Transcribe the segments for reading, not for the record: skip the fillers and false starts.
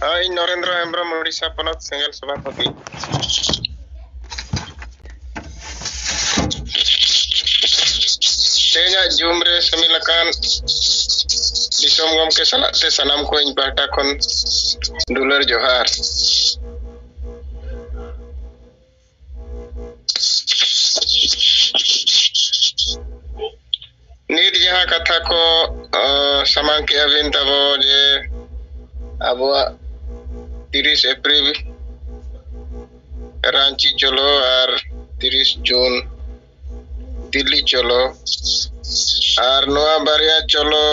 ᱤᱧ ᱱᱚᱨᱮᱱᱫᱨᱚ ᱦᱮᱢᱵᱨᱚᱢ ᱩᱲᱤᱥᱥᱟ ᱯᱚᱱᱚᱛ ᱥᱮᱸᱜᱮᱞ ᱥᱚᱵᱷᱟᱯᱚᱛᱤ ᱛᱮᱦᱮᱧᱟᱜ ᱡᱩᱢ ᱨᱮ ᱥᱟᱹᱢᱤᱞ ᱟᱠᱟᱱ ᱫᱤᱥᱚᱢ ᱜᱚᱢᱠᱮ ᱥᱟᱞᱟᱜ ᱛᱮ ᱥᱟᱱᱟᱢ ᱠᱚ ᱤᱧ ᱯᱟᱦᱴᱟ ᱠᱷᱚᱱ ᱫᱩᱞᱟᱹᱲ ᱡᱚᱦᱟᱨ। ᱱᱤᱛ ᱡᱟᱦᱟᱸ ᱠᱟᱛᱷᱟ ᱠᱚ ᱥᱟᱢᱟᱝ ᱠᱮᱜᱼᱟ ᱵᱤᱱ ᱛᱟᱵᱚ ᱡᱮ ᱟᱵᱚᱣᱟᱜ 30 एप्रिल रांची चलो और 30 जून दिल्ली चलो और नोआ बारिया चलो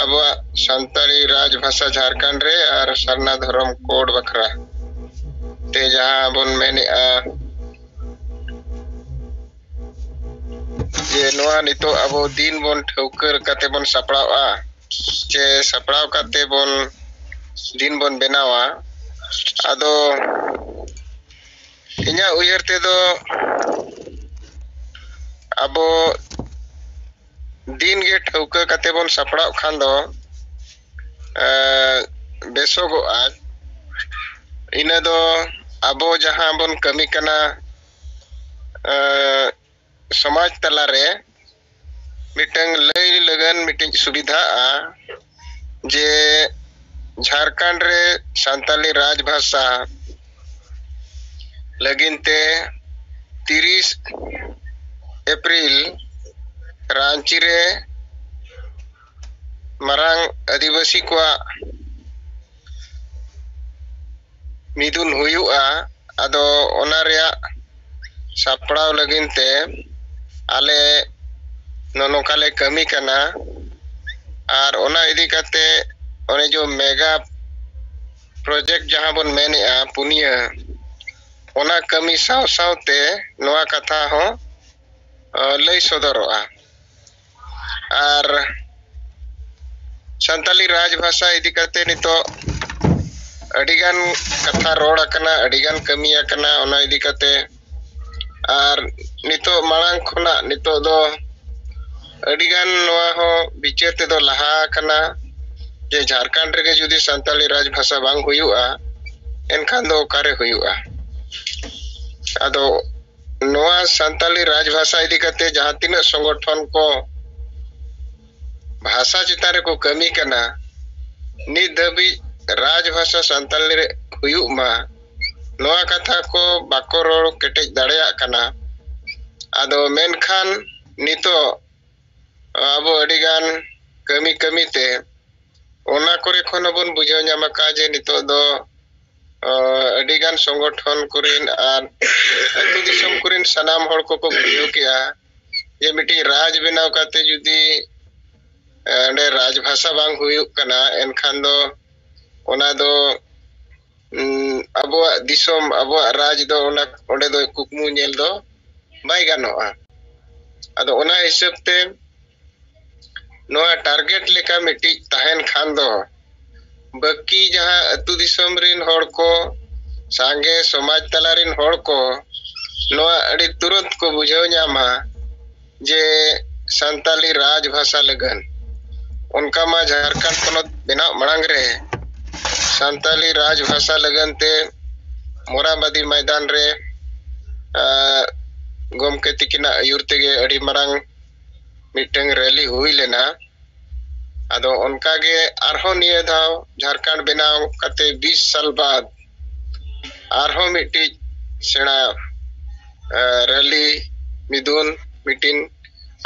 अबवा संताली राजभाषा झारखंड रे और सरना धर्म कोड बखरा ते जहां बन मेनेआ जे नोआ नितो अबो दिन बन ठौकर कते बन सपड़ावा जे सपड़ाव कते बन दिन बन बनावा आदो इन्या उयर ते दो अबो दिन गे ठौका कते बन सपड़ाव खान दो बेसोगो आज इना दो अबो जहां बन कमी कना समाज तला रे मिटंग लई लगन मिटिंग सुविधा जे झारखंड रे संताली राजभाषा लगिनते 30 एप्रिल रांची रे मरांग आदिवासी को मिदुन हुयुआ आदो ओना रेया सापड़ाव लगिनते आले नोनोकाले कमी कना और ओना इदी कते ओने जो मेगा प्रोजेक्ट जहां बन मेनेआ पुनिया ओना कमी साव सावते नोआ कथा हो लई सदरोआ और संताली राजभाषा इदी कते नितो अडिगान कथा रोड अकना अडिगान कमी अकना ओना इदी कते और नितो मांग खुना नितो दो अडिगान नोआ हो बिचार ते दो लहा कना जे झारखंड रे जुदी संताली राजभाषा बांग हुयुआ एनखान दो कारे हुयुआ आदो नोआ संताली राजभाषा इदी कते जहां तिना संगठन को भाषा चितारे को कमी कना नित धबी राजभाषा संताली रे हुयुमा नोआ कथा को बाको रोड केटेज दाड़ेया कना आदो मेनखान नितो अबो अडिगान कमी कमी ते ओना करे खन बन बुझाव नामका जे नितो दो अडिगान संगठन कुरिन और अतु दिसम कुरिन सनाम हड़ को बुझाव किया जे मिटी राज बनाव काते जुदी अंडे राजभाषा बांग हुयुक कना एनखान दो ओना दो अबो दिसम अबो राज दो ओना ओंडे दो कुकमु नेल दो बाय गानोआ आदो ओना हिसाब ते नोआ टारगेट लेका मिटी तहन खान दो बाकी जहां अतु दिसम रिन हड़ को सांगे समाज तलारिन हड़ को नोआ अड़ी तुरंत को बुझाव नामा जे संताली राजभाषा लगन उनका मा झारखंड पनत बेनाव मड़ांग रे संताली राजभाषा लगन ते मोराबादी मैदान रे गोमके तिकिना आयुर तेगे अड़ी मरांग मिटंग रैली हुई लेना आदो उनका के आरहो निये धाव झारखंड बेनाव कते 20 साल बाद आरहो मिटी सेना रैली मिदुन मीटिंग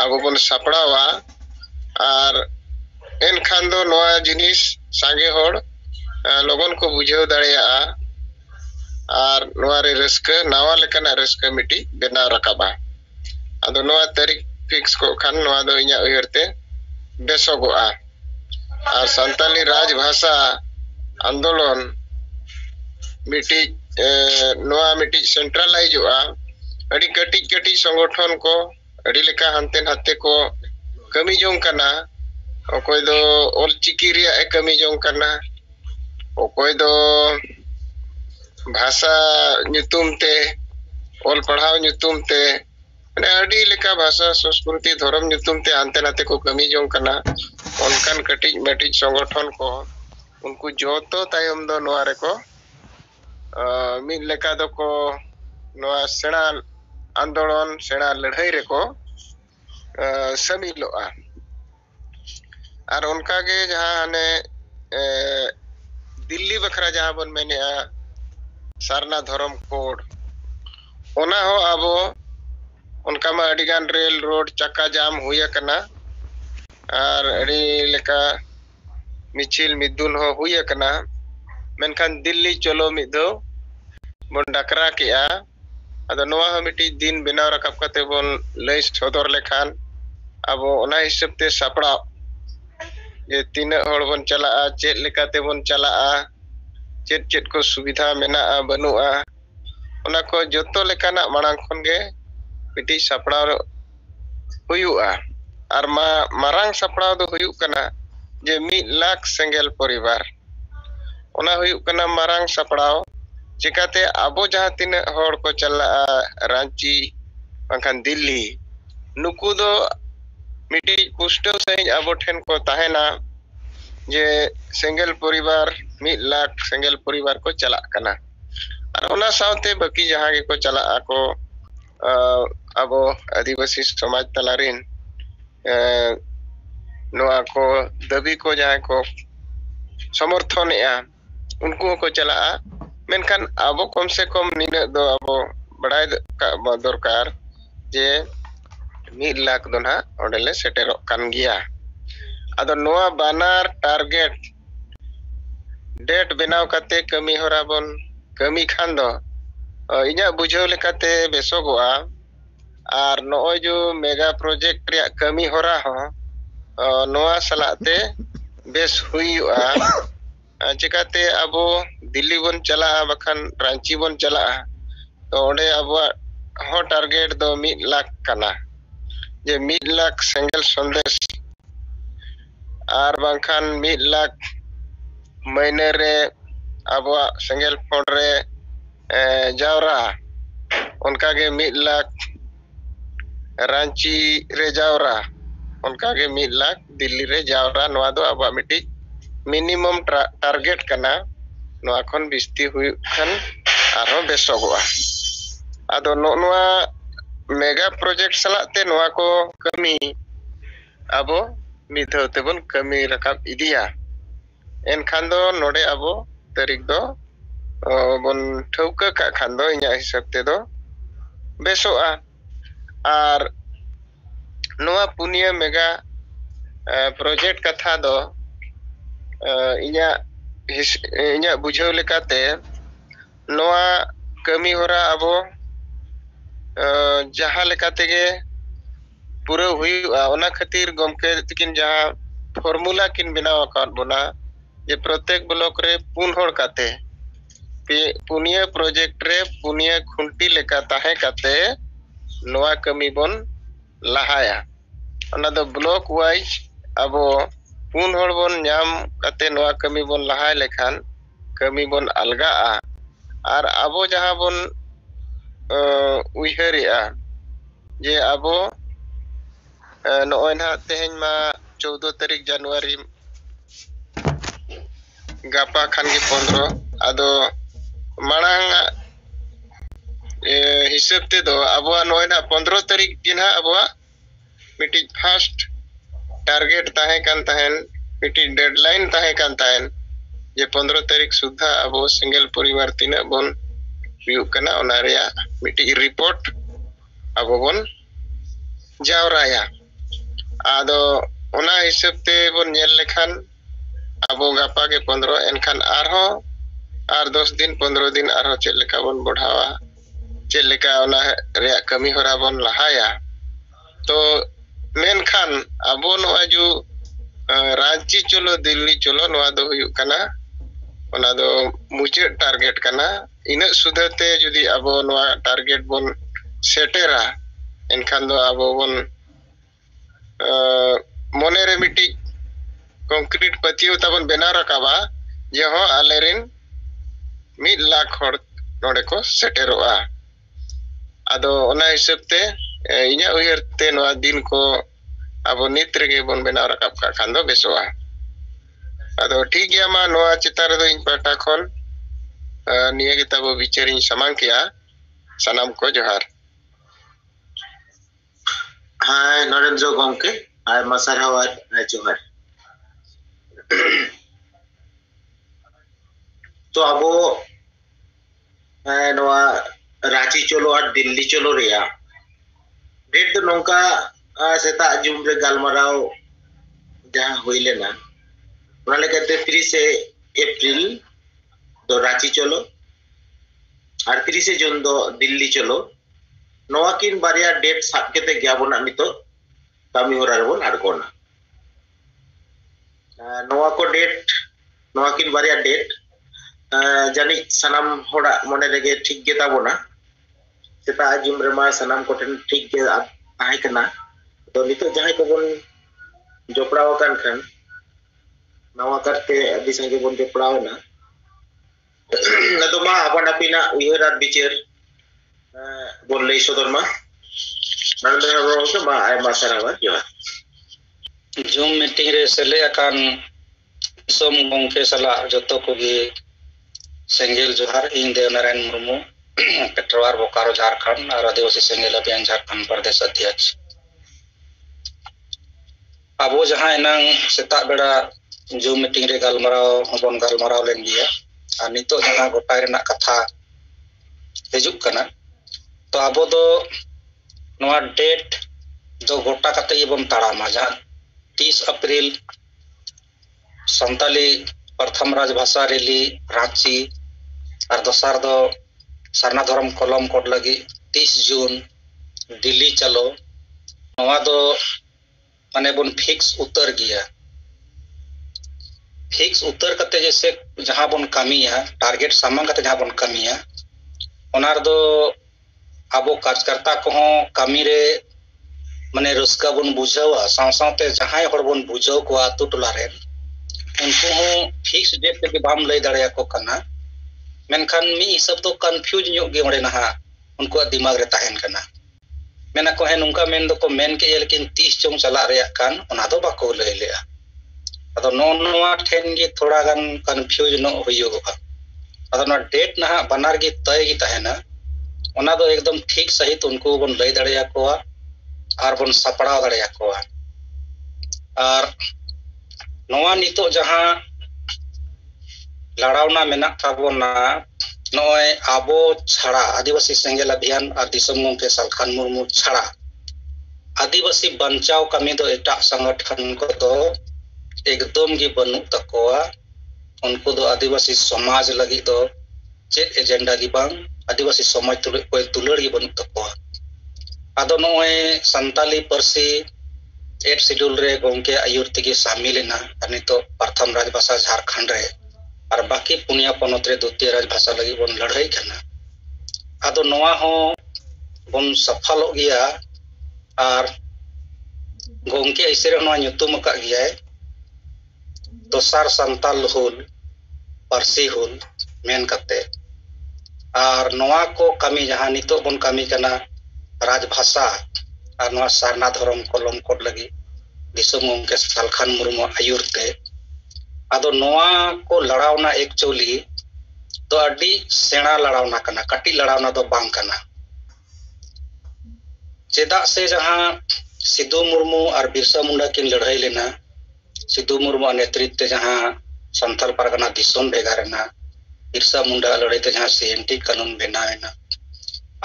आबो बन सपड़ावा और एनखान दो नोआ जिनिस सांगे होड़ लोगन को बुझाव दाड़ेया और नोआ रे रस्का नावा लेकना रस्का मिटी बेनाव रकाबा आदो नोआ तारीख फिक्स को खान नोआ दो इन्या उयरते बेसोगोआ और संताली राजभाषा आंदोलन मिटी नोआ मिटी सेंट्रलाइजोआ अड़ी कटिज कटिज संगठन को अड़ी लेका हानते नाते को कमी जों कना ओकोय दो ओल चिकी रिया ए कमी जों कना ओकोय दो भाषा ᱧᱩᱛᱩᱢ ते ओल पढ़ाव ᱧᱩᱛᱩᱢ ते माने अड़ी लेका भाषा संस्कृति धर्म ᱧᱩᱛᱩᱢ ते हानते नाते को कमी जों कना उनकान कटिज मटिज संगठन को उनको जोतो तायम दो नोआ रेको मिल लेका दो को नोआ सेना आंदोलन सेना लड़ाई रेको समिलोआ और उनका के जहाँ ने दिल्ली बखरा जहाँ बन मैंने सारना धर्म कोड ओना हो आबो उनका मा अडिगान रेल रोड चक्का जाम हुआ कना और अड़ी लेका मिचिल मिदुन हो हुआ कना मेनखान दिल्ली चलो मिदो बन डकरा किया अदो नोआ हो मिटी दिन बिनाव रकाब कते बन लई सदर लेखान अब ओना हिसाब ते सापड़ा जे तीन हड़ बन चला चेत लेकाते बन चला चेत चेत को सुविधा मेना बनुआ ओना को जतो लेकाना मांग खन गे मिटी सापड़ा हुयुआ और मारांग सापड़ा दो हुयुक कना जे 1 लाख सेंगेल परिवार ओना हुयुक कना मारांग सापड़ाव चिकाते आबो जहाँ तीन हड़ को चला रांची बांखान दिल्ली नुकु दो मिटी पुष्टल सही आबो ठेन को ताहेना जे सेंगेल परिवार 1 लाख सेंगेल परिवार को चला कना और ओना सावते बाकी जहाँ के को चला को आबो आदिवासी समाज तलारिन नोआ को दबी को जहाँ को समर्थन उनको को चला मेनखान आबो कम से कम निन दो आबो बड़ाई दरकार जे 1 लाख दो ना ओडेले सेटेरो कान गिया अदो नोआ बानार टारगेट डेट बनाव काते कमी होरा बन कमी खान दो इना बुझाव लेकाते बेसोगोआ और नोय जो मेगा प्रोजेक्ट रे कमी होरा हो नोआ सलाते बेस हुईआ चिकाते अबो दिल्ली बन चला बखान रांची बन चला तो ओडे अबो हो टारगेट दो 1 लाख कना जे 1 लाख सेंगेल संदेश और बांखान 1 लाख महीने रे अबो सेंगेल फोन रे जावरा उनका के 1 लाख रांची रे जावरा उनका के 1 लाख दिल्ली रे जावरा नोआ दो अब मिटी मिनिमम टारगेट कना नोआ खन बिस्ती हुई खन आरो बेसोगोआ आदो नोआ मेगा प्रोजेक्ट सलाते नोआ को कमी अबो मिथो तेबन कमी रकाब इदिया एनखान दो नोडे अबो तारीख दो बन ठौका का खान दो इना हिसाब ते दो बेसोआ और नोआ पुनिया मेगा प्रोजेक्ट कथा दो इना बुझाव लेकाते नोआ कमी होरा अबो जहाँ लेकाते गे पूरा हुआ ओना खातिर गमके तिकिन जहाँ फॉर्मूला किन बनाव आकाद बोना जे प्रत्येक ब्लॉक रे 4 हड़ काते पुनिया प्रोजेक्ट रे पुनिया खुंटी लेका ताहे काते नोआ कमी बन लहाया ओना दो ब्लॉक वाइज अबो 4 हड़ बन नाम काते नोआ कमी बन लहाय लेखान कमी बन अलगा और अबो जहाँ बन उइहरिया जे अबो नोय ना तेहेन मा 14 तारीख जनवरी गापा खान के 15 आदो मांग हिसाब ते दो अब नोय ना 15 तारीख दिन अब मिटी फर्स्ट टारगेट ताहे कान ताहेन मिटी डेडलाइन ताहे कान ताहेन जे 15 तारीख सुधा अब सिंगल परिवार तीना बन हुयुक कना ओना रेया मिटी रिपोर्ट अब बन जावराया आदो ओना हिसाब ते बन नेल लेखान अब गापा के 15 एनखान आरहो आर 10 दिन 15 दिन आरहो चेक लेका बन बढ़ावा चेक लेका ओना रेया कमी होरा बन लहाया तो मेनखान अब नोआ जो रांची चलो दिल्ली चलो नोआ दो हुयुक कना ओना दो मुचे टारगेट कना इना सुधाते जुदी अब नोआ टारगेट बन सेटेरा एनखान दो अब बन मोने रे मिटी कंक्रीट पतियो तबन बेना रकाबा जे हो आलेरिन 1 लाख हड़ नोडे को सेटेरोआ आदो ओना हिसाब ते इना उयहर ते नोआ दिन को अब नित रेगे बन बेना रकाब का खान दो बेसोआ ᱟᱫᱚ ᱴᱷᱤᱠ ᱜᱮᱭᱟ ᱢᱟ ᱱᱚᱣᱟ ᱪᱮᱛᱟᱱ ᱨᱮᱫᱚ ᱤᱧ ᱯᱟᱦᱴᱟ ᱠᱷᱚᱱ ᱱᱤᱭᱟᱹ ᱜᱮ ᱛᱟᱵᱚ ᱵᱤᱪᱟᱹᱨᱤᱧ ᱥᱟᱢᱟᱝ ᱠᱮᱜᱼᱟ ᱥᱟᱱᱟᱢ ᱠᱚ ᱡᱚᱦᱟᱨ ᱦᱟᱭ नरेंद्र गंके आयमा सारहाव आर जोहार तो अब नवा रांची चलो और दिल्ली चलो रेया डेट तो नौका सेता जून रे गालमाराव जहां हुई लेना उना लेकाते 30 अप्रैल तो रांची चलो और 30 जून दो दिल्ली चलो नवा किन बारिया डेट साब केते गयाबोना नितो कामी होरा रेबोन आड़गोना नवा को डेट नवा किन बारिया डेट जानी सनाम होड़ा मने रेगे ठीक गे ताबोना सेता जुम रेमा सनाम कोठेन ठीक गे ताहे कना तो नितो जहां को बोन जोपड़ाव कान खान नवा करते अभी संगे बोन जोपड़ाव ना नतो मा अपन अपिना उयहरात बिचार बोन लई सदर मा नरेंद्र रो के मा आय मा सरावा जोहा जूम मीटिंग रे सेले अकान सोम गंके सला जतो कोगे सेंगेल जोहार इन देवनारायण मुर्मू पेट्रोवार बोकारो झारखंड और आदिवासी सेंगेल अभियान झारखंड प्रदेश अध्यक्ष अब जहां एनंग सेता बेड़ा जूम मीटिंग रे गालमाराव हबन गालमाराव लेन गिया और नितो जहां गोटाय रेना कथा हिजुक कना तो अब दो नवा डेट दो गोटा कते बन ताड़ामा जहां 30 अप्रैल संताली प्रथम राजभाषा रैली रांची और दोसार दो सरना धर्म कलम कोड लगी 30 जून दिल्ली चलो नवा दो माने बन फिक्स उतर गया फिक्स उतर कते जैसे जहां बन कमिया टारगेट सामंग कते जहां बन कमिया ओनार दो आबो कार्यकर्ता को कमी रे माने रस्का बन बुझावा सावसावते जहां हड़ बन बुझाव को आतु टोला रे उनको फिक्स डेट पे बाम लay दाड़े को कना मेनखान मी सब तो कंफ्यूज ᱧᱚᱜ गे ओडे नहा उनको दिमाग रे ताहेन कना मेना को है नुका मेन दो को मेन के लेकिन 30 चों चला रे कान ओना दो बाको लय लेआ अदो नोनवा ठेन गे थोड़ा गान कंफ्यूज नो होयोगा अदो ना डेट नहा बनार गे तय गे ताहेना ओना दो एकदम ठीक सही तो उनको बन लय दाड़े को और बन सपड़ा दाड़े को और नोआ नितो जहां लड़ावना मेना ताबोना नोय आबो छाड़ा आदिवासी सेंगेल अभियान और दिसम गंके सालखान मुर्मू छाड़ा आदिवासी बंचाव कमी दो एटा संगठन को दो एकदम गी बनु तकोआ उनको दो आदिवासी समाज लगी दो चेत एजेंडा गी बांग आदिवासी समाज तुलड़ गी बनु तकोआ आदो नोय संताली परसी 8 शेड्यूल रे गंके आयुर तेगी शामिल ना नितो प्रथम राजभाषा झारखंड रे और बाकी पुनिया पनत रे द्वितीय राजभाषा लगी बन लड़ाई करना आदो नोआ हो बन सफल हो गया और गंके ऐसे रे नोआ nyutum का गया दोसार संताल हुल परसी हुल मेन कते और नोआ को कमी जहां नितो बन कमी करना राजभाषा और नोआ सारना धर्म कलम कोड लगी दिसम गंके सालखान मुर्मू आयुर ते आदो नोआ को लड़ावना एक्चुअली तो अडी सेना लड़ावना कना कटी लड़ावना तो बांग कना चेदा से जहां सिद्धू मुर्मू और बिरसा मुंडा किन लड़ाई लेना सिद्धू मुर्मू नेतृत्व जहां संथाल परगना दिसम भेगारेना बिरसा मुंडा लड़ाई ते जहां सीएनटी कानून बनावेना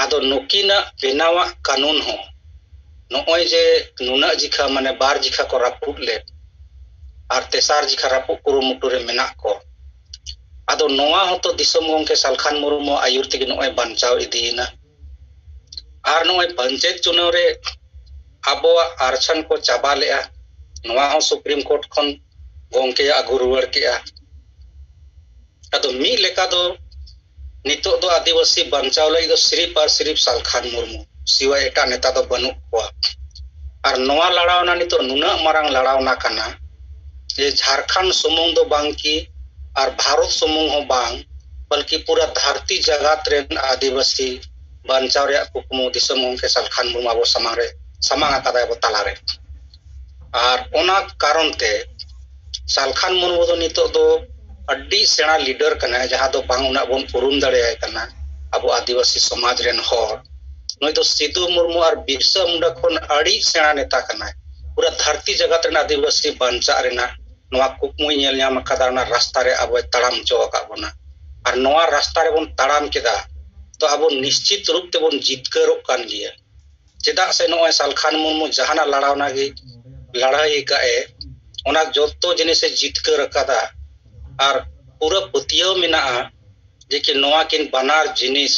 आदो नुकिना बेनावा कानून हो नोय जे नुना जिखा माने बार जिखा को रापुट ले और तेसार जिखा रापुट कुरुमुटु रे मेना को आदो नोआ होतो दिसम गंके सालखान मुर्मू आयुर तेगे नोय बांचाव इदीना और नोय पंचायत चुनाव रे आबो आरक्षण को चाबा लेआ नोआ हो सुप्रीम कोर्ट खन गंके आगु रुवाड़ केआ आदो मी लेका दो नितो दो आदिवासी बांचाव लई दो सिर्फ और सिर्फ सालखान मुर्मू सिवा एटा नेता दो बनु को और नोआ लड़ावना नितो नुना मारांग लड़ावना कना ये झारखंड सुमुंग दो बांग की और भारत सुमुंग हो बांग बल्कि पूरा धरती जगत रे आदिवासी बांचाव रे कुकमु दिसम गंके सालखान मुर्मू आबो समांग आकादा बो ताला रे और ओना कारण ते सालखान मुर्मू दो नितो दो अड्डी सेना लीडर कना जहां दो बांग उना बोन पुरुम दड़े कना अब आदिवासी समाज रेन होर नय दो सिद्धू मुर्मू और बिरसा मुंडा कोन अड़ी सेना नेता कना पूरा धरती जगत रेन आदिवासी बांचा रेना नवा कुकमुई नेल ᱧᱟᱢ ᱟᱠᱟᱫᱟ ᱚᱱᱟ रास्ता रे अब ताड़ाम चो का बोना और नवा रास्ता रे बोन ताड़ाम केदा तो अब निश्चित रूप ते बोन जितकरोग कान गिया चेदा से नय सालखान मुर्मू जहाना लड़ावना गे लड़ाई गाए ओना जोतो जिनिसे जितकर अकादा और पूरा पतियो मेना जे कि नवा किन बनार जिनिस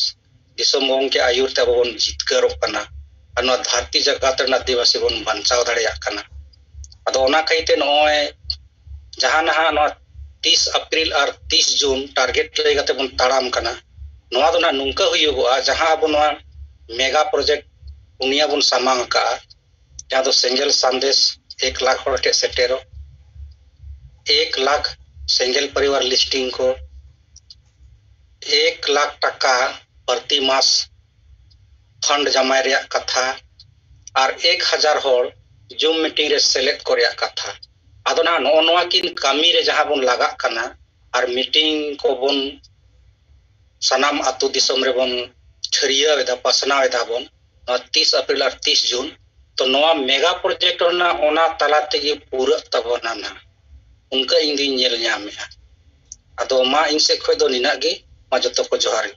दिसम गंके आयुर ते बोन जितकरोग कना और नवा धरती जगत रे आदिवासी बोन बांचाव दाड़ेया कना अदो ओना कहिते नय जहाना 30 अप्रैल और 30 जून टारगेट लेगाते बोन ताड़ाम कना नवा दो ना नुंका हुयुगोआ जहां अब नवा मेगा प्रोजेक्ट उनिया बोन सामांग का जहां दो सेंगेल संदेश 1 लाख होड़ के सेटेरो 1 लाख सेंगेल परिवार लिस्टिंग को 1 लाख टका प्रति मास फंड जमाय रिया कथा और 1000 होड़ जूम मीटिंग रे सेलेक्ट को रिया कथा आदो ना नोआ किन कामी रे जहां बोन लगा कना और मीटिंग को बोन सनाम आतु दिसम रे बोन छरिया वेदा पसना वेदा बोन 30 अप्रैल और 30 जून तो नोआ मेगा प्रोजेक्ट ना ओना तला तेगे पूरा तबना ना उनका इंदी नेल ᱧᱟᱢᱮ आदो मा इन से खय दो निना गे मा जतो को जोहार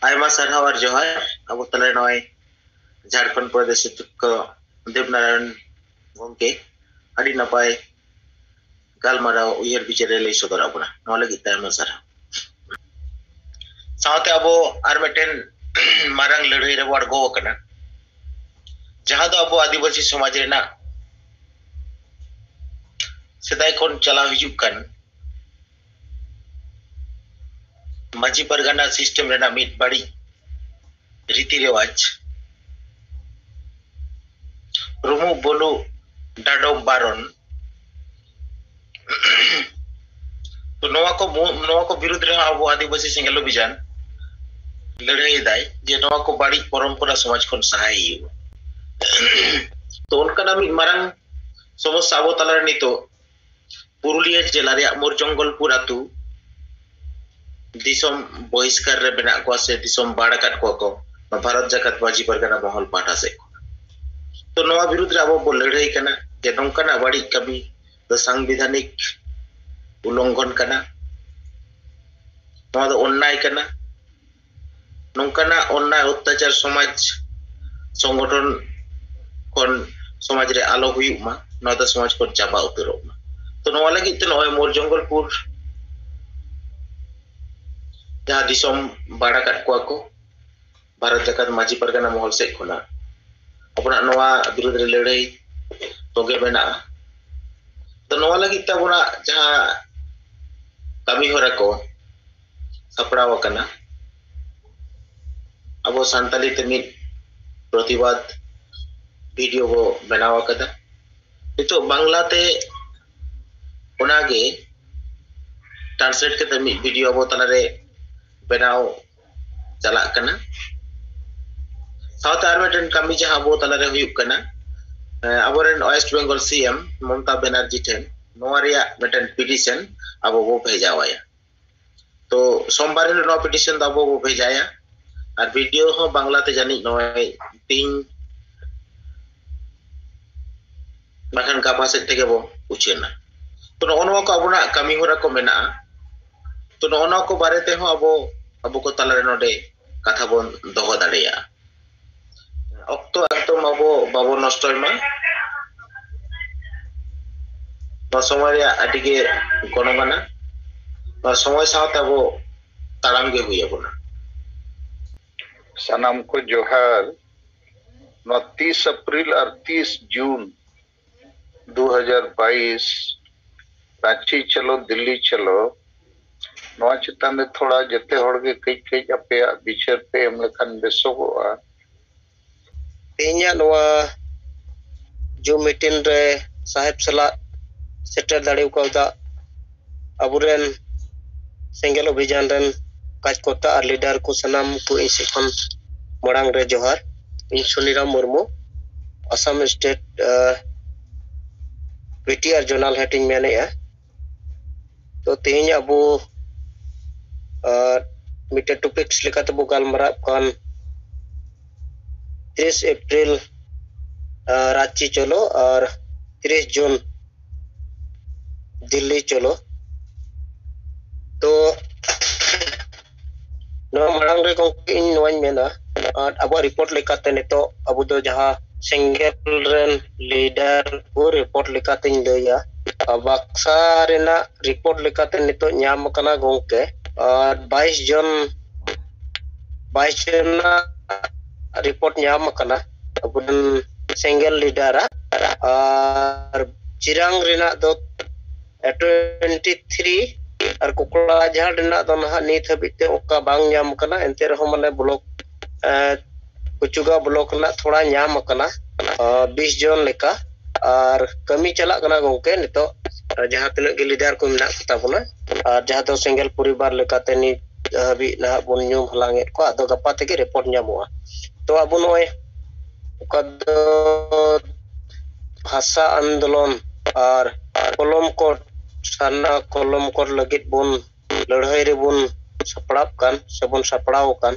आयमा सरहाव और जोहार अब तले नय झारखंड प्रदेश को देवनारायण गंके अड़ी नपाय गालमाराव उयर बिचारे लई सदर अपना नवा लगी तायमा सरहाव साथे अब आर मेटेन मारंग लड़ाई रे वार गो कना जहां दो अब आदिवासी समाज रेना सदाय कोन चला हिजुक कन माजी परगना सिस्टम रेना मिट बड़ी रीति रिवाज रुमु बोलू डाडोम बारन तो नवा को विरुद्ध रे अब आदिवासी सिंगल अभियान लड़ाई दाय जे नवा को बड़ी परंपरा समाज कोन सहाय तो उनका मिट मारंग समस्या अब तलारे नितो पुरुलिया जिला रे मोर जंगलपुर आतु दिसम बहिष्कार रे बेना को से दिसम बाड़ा काट को भारत जगत बाजी परगना महल पाटा से तो नवा विरुद्ध रे अब लड़ाई कना जे नोंकना बाड़ी कभी तो संवैधानिक उल्लंघन कना नवा दो अन्याय कना नोंकना अन्याय अत्याचार समाज संगठन कोन समाज रे आलो हुयुमा नवा दो समाज को चाबा उतरोमा तो नवा लगी तो नवा मोर जंगलपुर जहां दिसम बाड़ा काट को भारत जगत माजी परगना महल से खुना अपना नवा विरुद्ध रे लड़ाई तोगे बेना तो नवा लगी तबना जहां कमी होरा को सपड़ाव कना अब सांताली ते मिट प्रतिवाद वीडियो को बनावा कदा तो बांग्ला ते ओनागे ट्रांसलेट के ते मिट वीडियो अब तलारे बनाव चला कना साउथ आर्मेटन कमी जहां अब तलारे हुयुक कना अबोरेन वेस्ट बेंगल सीएम ममता बनर्जी ठेन नोरिया मेटन पिटिशन अब वो भेजावाया तो सोमवार नो पिटिशन दा वो भेजाया और वीडियो हो बांग्ला ते जानी नय तीन बाखन कापासिट तेगे बो उचेना तो नोनो को अबना कमी होरा को मेना तो नोनो को बारे ते हो अब को तलारे नोडे कथा बोन दोहो दाड़ेया अक्तो एकदम अब बाबो नष्टमा समय आटिके गणमाना समय साथ अब ताड़ाम गे हुई बना सनाम को जोहार 30 अप्रैल और 30 जून 2022 रांची चलो दिल्ली चलो नवा चिता में थोड़ा जते होड़गे कई अपे विचार पे हम लखन बेसोगोआ तेन्या नवा जो मीटिंग रे साहेब सला सेटर दाड़े को अबुरेन सेंगेल अभियान रेन काजकोता और लीडर को सनाम को इसे खन मड़ांग रे जोहार इन Suniram Murmu Assam state PTR zonal head इन मेनेया तो तेज अब मिटे टॉपिक्स लेकाते बो गालमारा कान 30 अप्रैल रांची चलो और 30 जून दिल्ली चलो तो मांग रे गोंके इन नोवाñ मेना अब रिपोर्ट लेकाते नितो अब दो जहां सेंगेल रेन लीडर को रिपोर्ट लेकाते लैया बक्सा रेना रिपोर्ट लेकाते नितो ᱧᱟᱢ कना गोंके और 22 जन रिपोर्ट ᱧᱟᱢ कना अब सेंगेल लीडर और चिरांग रेना दो 23 और कोकड़ा जहां रेना दो ना नित हबिते ओका बांग ᱧᱟᱢ कना एंते रहो माने ब्लॉक कुचुगा ब्लॉक ना थोड़ा ᱧᱟᱢ कना 20 जन लेका और कमी चला कना गोंके नितो जहां तने के लीडर को मेना ताबना और जहां दो सेंगेल परिवार लेकाते नि हबि ना बन ᱧᱩᱢ हलांगे को आदो गपा तेगे रिपोर्ट ᱧᱟᱢोआ तो अब नोय भाषा आंदोलन और कलम कोड साना कलम कोड लगित बुन लड़ाई रे बुन सपड़ाप कान सबन सपड़ाव कान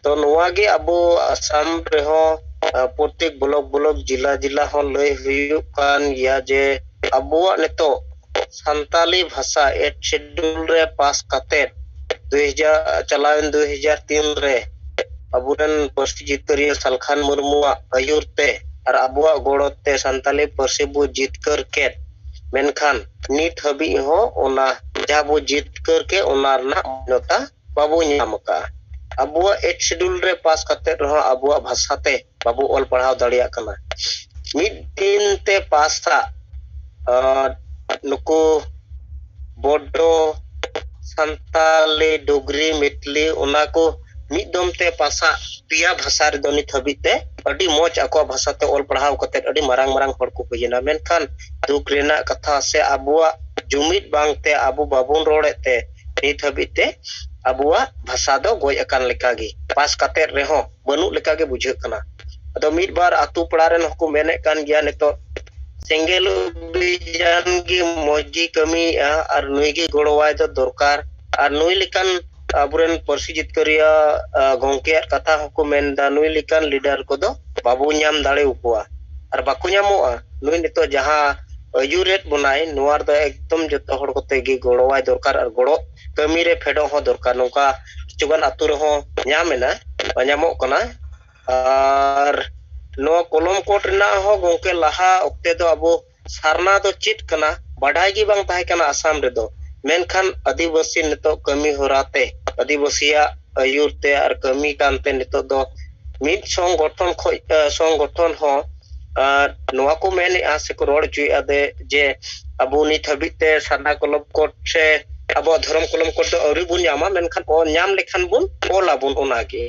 तो नोवागे अबो असम रेहो प्रत्येक ब्लॉक जिला जिला हो लय हुयु कान या जे अबुआ नेतो संताली भाषा 8 शेड्यूल रे पास काते 2003 रे अबुरन पर्सी जितकरिया सलखान मुर्मुआ अयुरते और अबुआ गोड़ते संताली पर्सी बु जितकर के मेनखान नित हबी हो ओना जाबो जितकर के ओना ना नोता बाबू ᱧᱟᱢ का अबुआ 8 शेड्यूल रे पास काते रहो अबुआ भाषा ते बाबू ऑल पढ़ाव दड़िया कना मिड दिन ते पासा नुको बोडो संताली डोगरी मितली ओना को मिदम ते पासा पिया भाषा रे दोनी थबिते अडी मोच आको भाषा ते ऑल पढ़ाव कते अडी मारांग मारांग हड़ को होयना मेनखान दुख रेना कथा से अबुआ जुमिद बांगते अबु बाबुन रोड़ेते नित हबिते अबुआ भाषा दो गोय अकान लेकागी पास कते रेहो बनु लेकागे बुझे कना अदो मिद बार आतु पड़ा रेन हको मेने कान गया नितो सेंगेल बिजान की मोजी कमी और नुईगी गोड़वाय दो दरकार और नुई लिकान अबुरन पर्सी जितकरिया गोंके कथा हको मेनदा नुई लिकान लीडर को दो बाबू ᱧᱟᱢ दाड़े उपुआ और बाकु ᱧᱟᱢोआ नुई नितो जहां अजुरेट बनाय नोवार दो एकदम जतो हड़ कोते गी गोड़वाय दरकार और गोड़ो कमी रे फेडो हो दरकार नोका चुगन आतु रे हो ᱧᱟᱢᱮना ᱧᱟᱢᱚᱜ कना और नो कलम कोट रेना हो गोंके लाहा ओक्ते दो अबो सारना दो चिट कना बाडाय गी बांग ताहे कना आसाम रे दो मेनखान आदिवासी नितो कमी होराते आदिवासिया अयुरते और कमी कानते नितो दो मिद संगठन हो नोआ को मेने आसे को रोड जुई आदे जे अबो नि थबिते साना कलम कोट से अबो धर्म कलम कोट दो अरि बुन ᱧᱟᱢᱟ मेनखान ओ ᱧᱟᱢ लेखान बुन ओला बुन ओनागे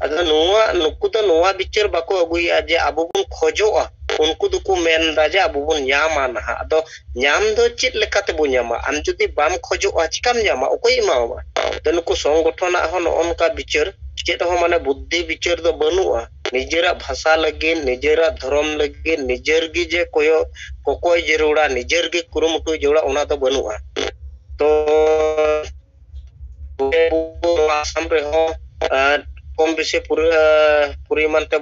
अदो नोआ नुकु तो नोआ बिचार बाको अगुया जे अबो बुन खोजोआ उनको दुको मेन राजा अबो बुन ᱧᱟᱢᱟ ना अदो ᱧᱟᱢ दो चित लेकाते बुन ᱧᱟᱢᱟ आम जुदी बाम खोजोआ चिकाम ᱧᱟᱢᱟ ओकोय इमावा तो नुको संगठन हन ओनका बिचार चेत हो माने बुद्धि बिचार दो बनुआ निजेरा भाषा लगे निजेरा धर्म लगे निजेर गी जे कोयो कोकोय जरूरा निजेर गी कुरुमुटु जोड़ा ओना तो बनुआ तो आसाम रे हो कम बेसी परिमाण ते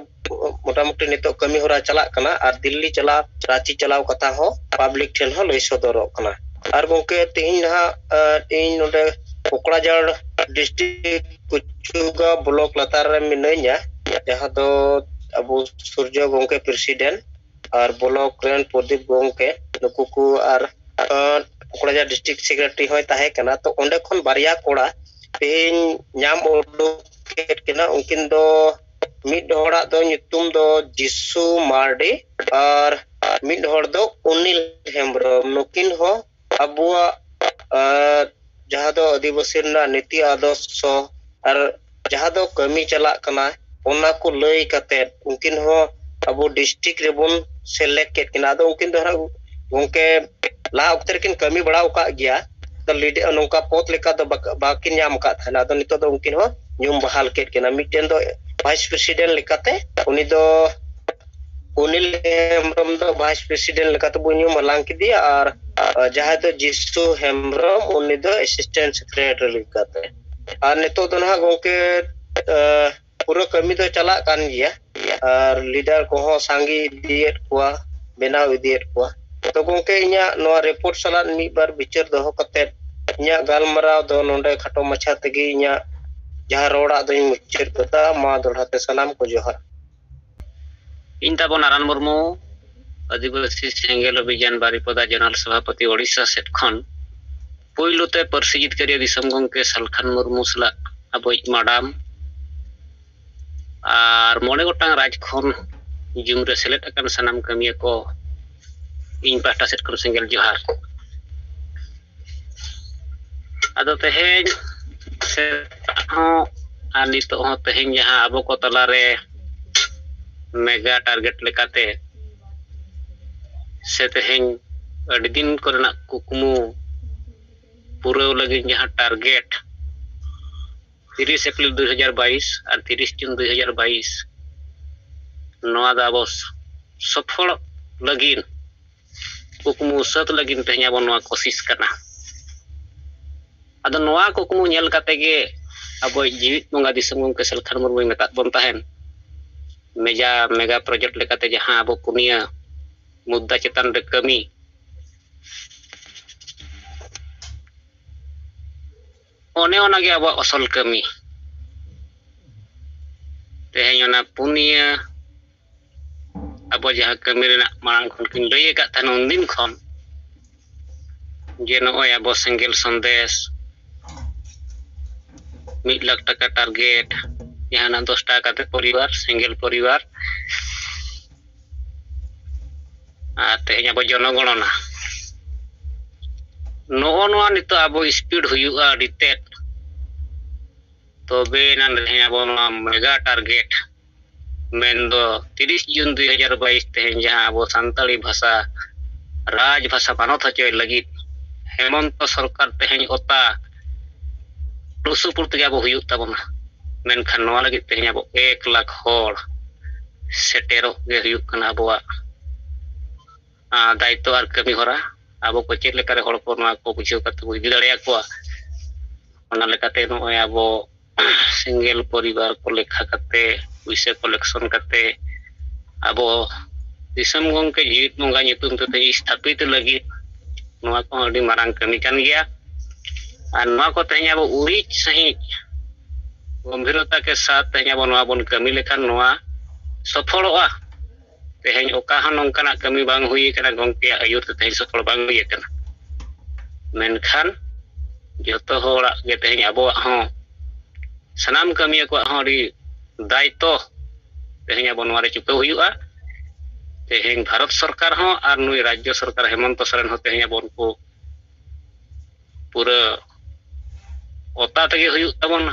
मोटामुटी नितो कमी होरा चला कना और दिल्ली चला रांची चलाव कथा हो पब्लिक ठेन हो लय सदरो कना और गोंके तेहिन हा इन नोडे कोकड़ाझाड़ डिस्ट्रिक्ट कुचुगा ब्लॉक लतार रे मिनैया जहां दो अबो सूर्य गोंके प्रेसिडेंट और ब्लॉक रेन प्रदीप गोंके नुकु को और कोकड़ाझाड़ डिस्ट्रिक्ट सेक्रेटरी होय ताहे कना तो ओंडे खन बारिया कोड़ा तेहिन ᱧᱟᱢ उडुकेट केना उनकिन दो मिड होड़ा दो nyutum दो जिसु मार्डी और मिड होड़ दो उनिल हेम्ब्रम नुकिन हो अबुआ जहां दो आदिवासी ना नीति आदर्श और जहां दो कमी चला कना ओना को लय कते उनकिन हो अबो डिस्ट्रिक्ट रेबुन सेलेक्ट केट किना दो उनकिन दो गोंके ला उक्तर किन कमी बड़ा उका गया तो लीडर नोका पोत लेका दो बाकिन ᱧᱟᱢ का था ना दो नितो दो उनकिन हो ᱧᱩᱢ बहाल केट किना मिटेन दो भाइस प्रेसिडेंट लेकाते उनी दो उनिल हेम्ब्रम दो भाइस प्रेसिडेंट लेकाते बुनी मलांग किदी और जहां तो जिसु हेम्ब्रम उनी दो असिस्टेंट सेक्रेटरी लेकाते और नेतो दो ना गोंके पूरा कमी तो चला कान गया और लीडर को हो सांगी दिएट कुआ बनाव दिएट कुआ तो गोंके इnya नो रिपोर्ट सला मी बार बिचार दो कते इnya गालमराव दो नोंडे खटो मछा तगी इnya जहां रोड़ा दो मुचर कता मा दोड़ाते सलाम को जोहार इन ताबो नारायण मुर्मू आदिवासी सेंगेल अभियान बारिपदा जनरल सभापति ओडिशा सेट खन पुइलुते परसी जितकारिया दिसम गंके सालखान मुर्मू सला अबोय माडाम और मोने गोटांग राज खन जुम रे सेलेक्ट अकन सनाम कमिया को इन पाटा सेट खन सेंगेल जोहार आदो तेहेन से हो आनी तो हो तेहेन जहां अबो को तला रे मेगा टारगेट लेकाते से तेहेन अड़ी दिन करना कुकमु पूरा लगे जहां टारगेट 30 अप्रैल 2022 और 30 जून 2022 नवा दाबोस सफल लगिन कुकमु सत लगिन तेहेन अब नवा कोशिश करना अदो नवा कुकमु नेल काते गे अब जीवित मंगा दिसम गंके सालखान मुर्मू मेता बन ताहेन मेगा प्रोजेक्ट लेकाते जहां अब पुनिया मुद्दा चेतन रे कमी ओने ओनागे अब असल कमी तेहेन ओना पुनिया अब जहां कमी रेना मांग खन किन लई का थान उन दिन खन जे नय अब सेंगेल संदेश 1 लाख टाका टारगेट यहाँ 10 टाका ते परिवार सिंगल परिवार तेहेन अब जनगणना नोआ नितो अब स्पीड हुआ डिटेट तबे ना तेहेन अब मेगा टारगेट मेन दो 30 जून 2022 तेहेन जहां अब सान्ताली भाषा राज भाषा मानत हचय लगी हेमंत सरकार तेहेन ओता टुसुपुर अब हुई तबना मेनखान नवा लगी तेहेन अब 1 लाख होड़ सेटेरो गे हुई कना अबवा दायित्व और कमी होरा अब को चेक लेकारे होड़ को नवा को बुझाव कते बुझ दाड़िया को ओना लेकाते नय अब सिंगल परिवार को लेखा कते पैसा कलेक्शन कते अब दिसम गंके जीवित मंगा नितुम ते स्थापित लगी नवा को अडी मारंग कमी कान गया और नवा को तेहेन अब उरिच सही गंभीरता के साथ तेहेन अब नवा बन कमी लेखान नवा सफलवा तेहेन ओका हन नंकाना कमी बांग हुई कना गंके आयुर ते तेहेन सफल बांग हुई कना मेनखान जतो होड़ा गे तेहेन अब हो सनाम कमिया को हो री दायित्व तेहेन अब नवा रे चुकाव हुआ तेहेन भारत सरकार हो और नुई राज्य सरकार हेमंत सोरेन हो तेहेन अब उनको पूरा ओता तगे हुई तबना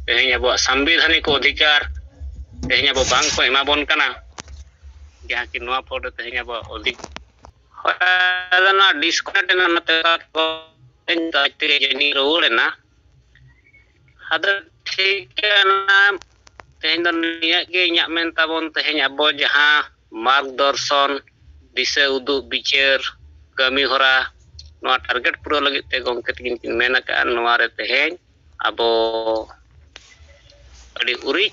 तेहेन अब संवैधानिक अधिकार तेहेन अब बांग को एमा बन कना जहां कि नवा फोटो तेहेन अब अधिक होना डिस्कनेक्ट ना नते को ते जेनी रोल ना अद ठीक ना तेहेन निया गे इया मेन ताबन तेहेन अब जहां मार्गदर्शन दिशा उदुग बिचार कमी होरा नवा टारगेट पूरा लगे ते गंके तकिन किन मेना का नवा रे तेहेन अब अडी उरी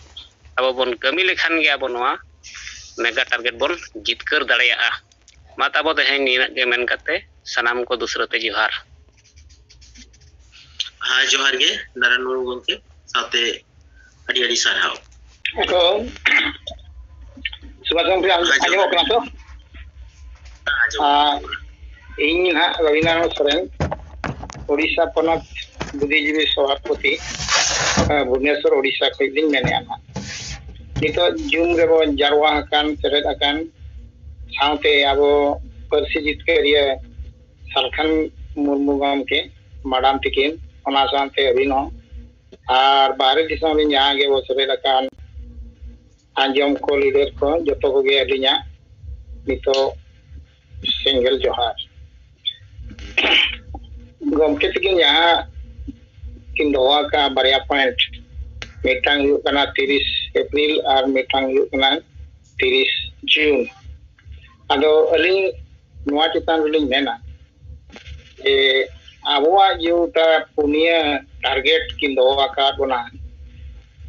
अब बन कमी लेखान गे अब नवा मेगा टारगेट बन जितकर दाड़िया मात अब तेहेन निना गे मेन कते सनाम को दूसरते जोहार हाँ जोहार गे नारायण मुर्मू गंके साथे अडी अडी साराव को सुबह गंके आजो कना तो इन ना रविनारायण सोरेन ओडिशा पनत बुद्धिजीवी सभापति भुवनेश्वर ओडिशा खैदिन मेने आना नितो जूम रे बो जारवा हकान सेरेद अकान साउते आबो परसी जितकारिया सालखान मुर्मू गंके माडाम तिकिन ओना साउते अभिनो और बाहर दिसम रे जहां गे बो सेरेद अकान आंजम को लीडर को जतो को गे अलिया नितो सिंगल जोहार गमके तकिन यहाँ किन दोहा का बारिया पॉइंट मिटांग 30 एप्रिल और मिटांग 30 जून आदो अली नोआ चितान रिलिंग मेना जे आबोआ जोटा पुनिया टारगेट किन दो आकार बना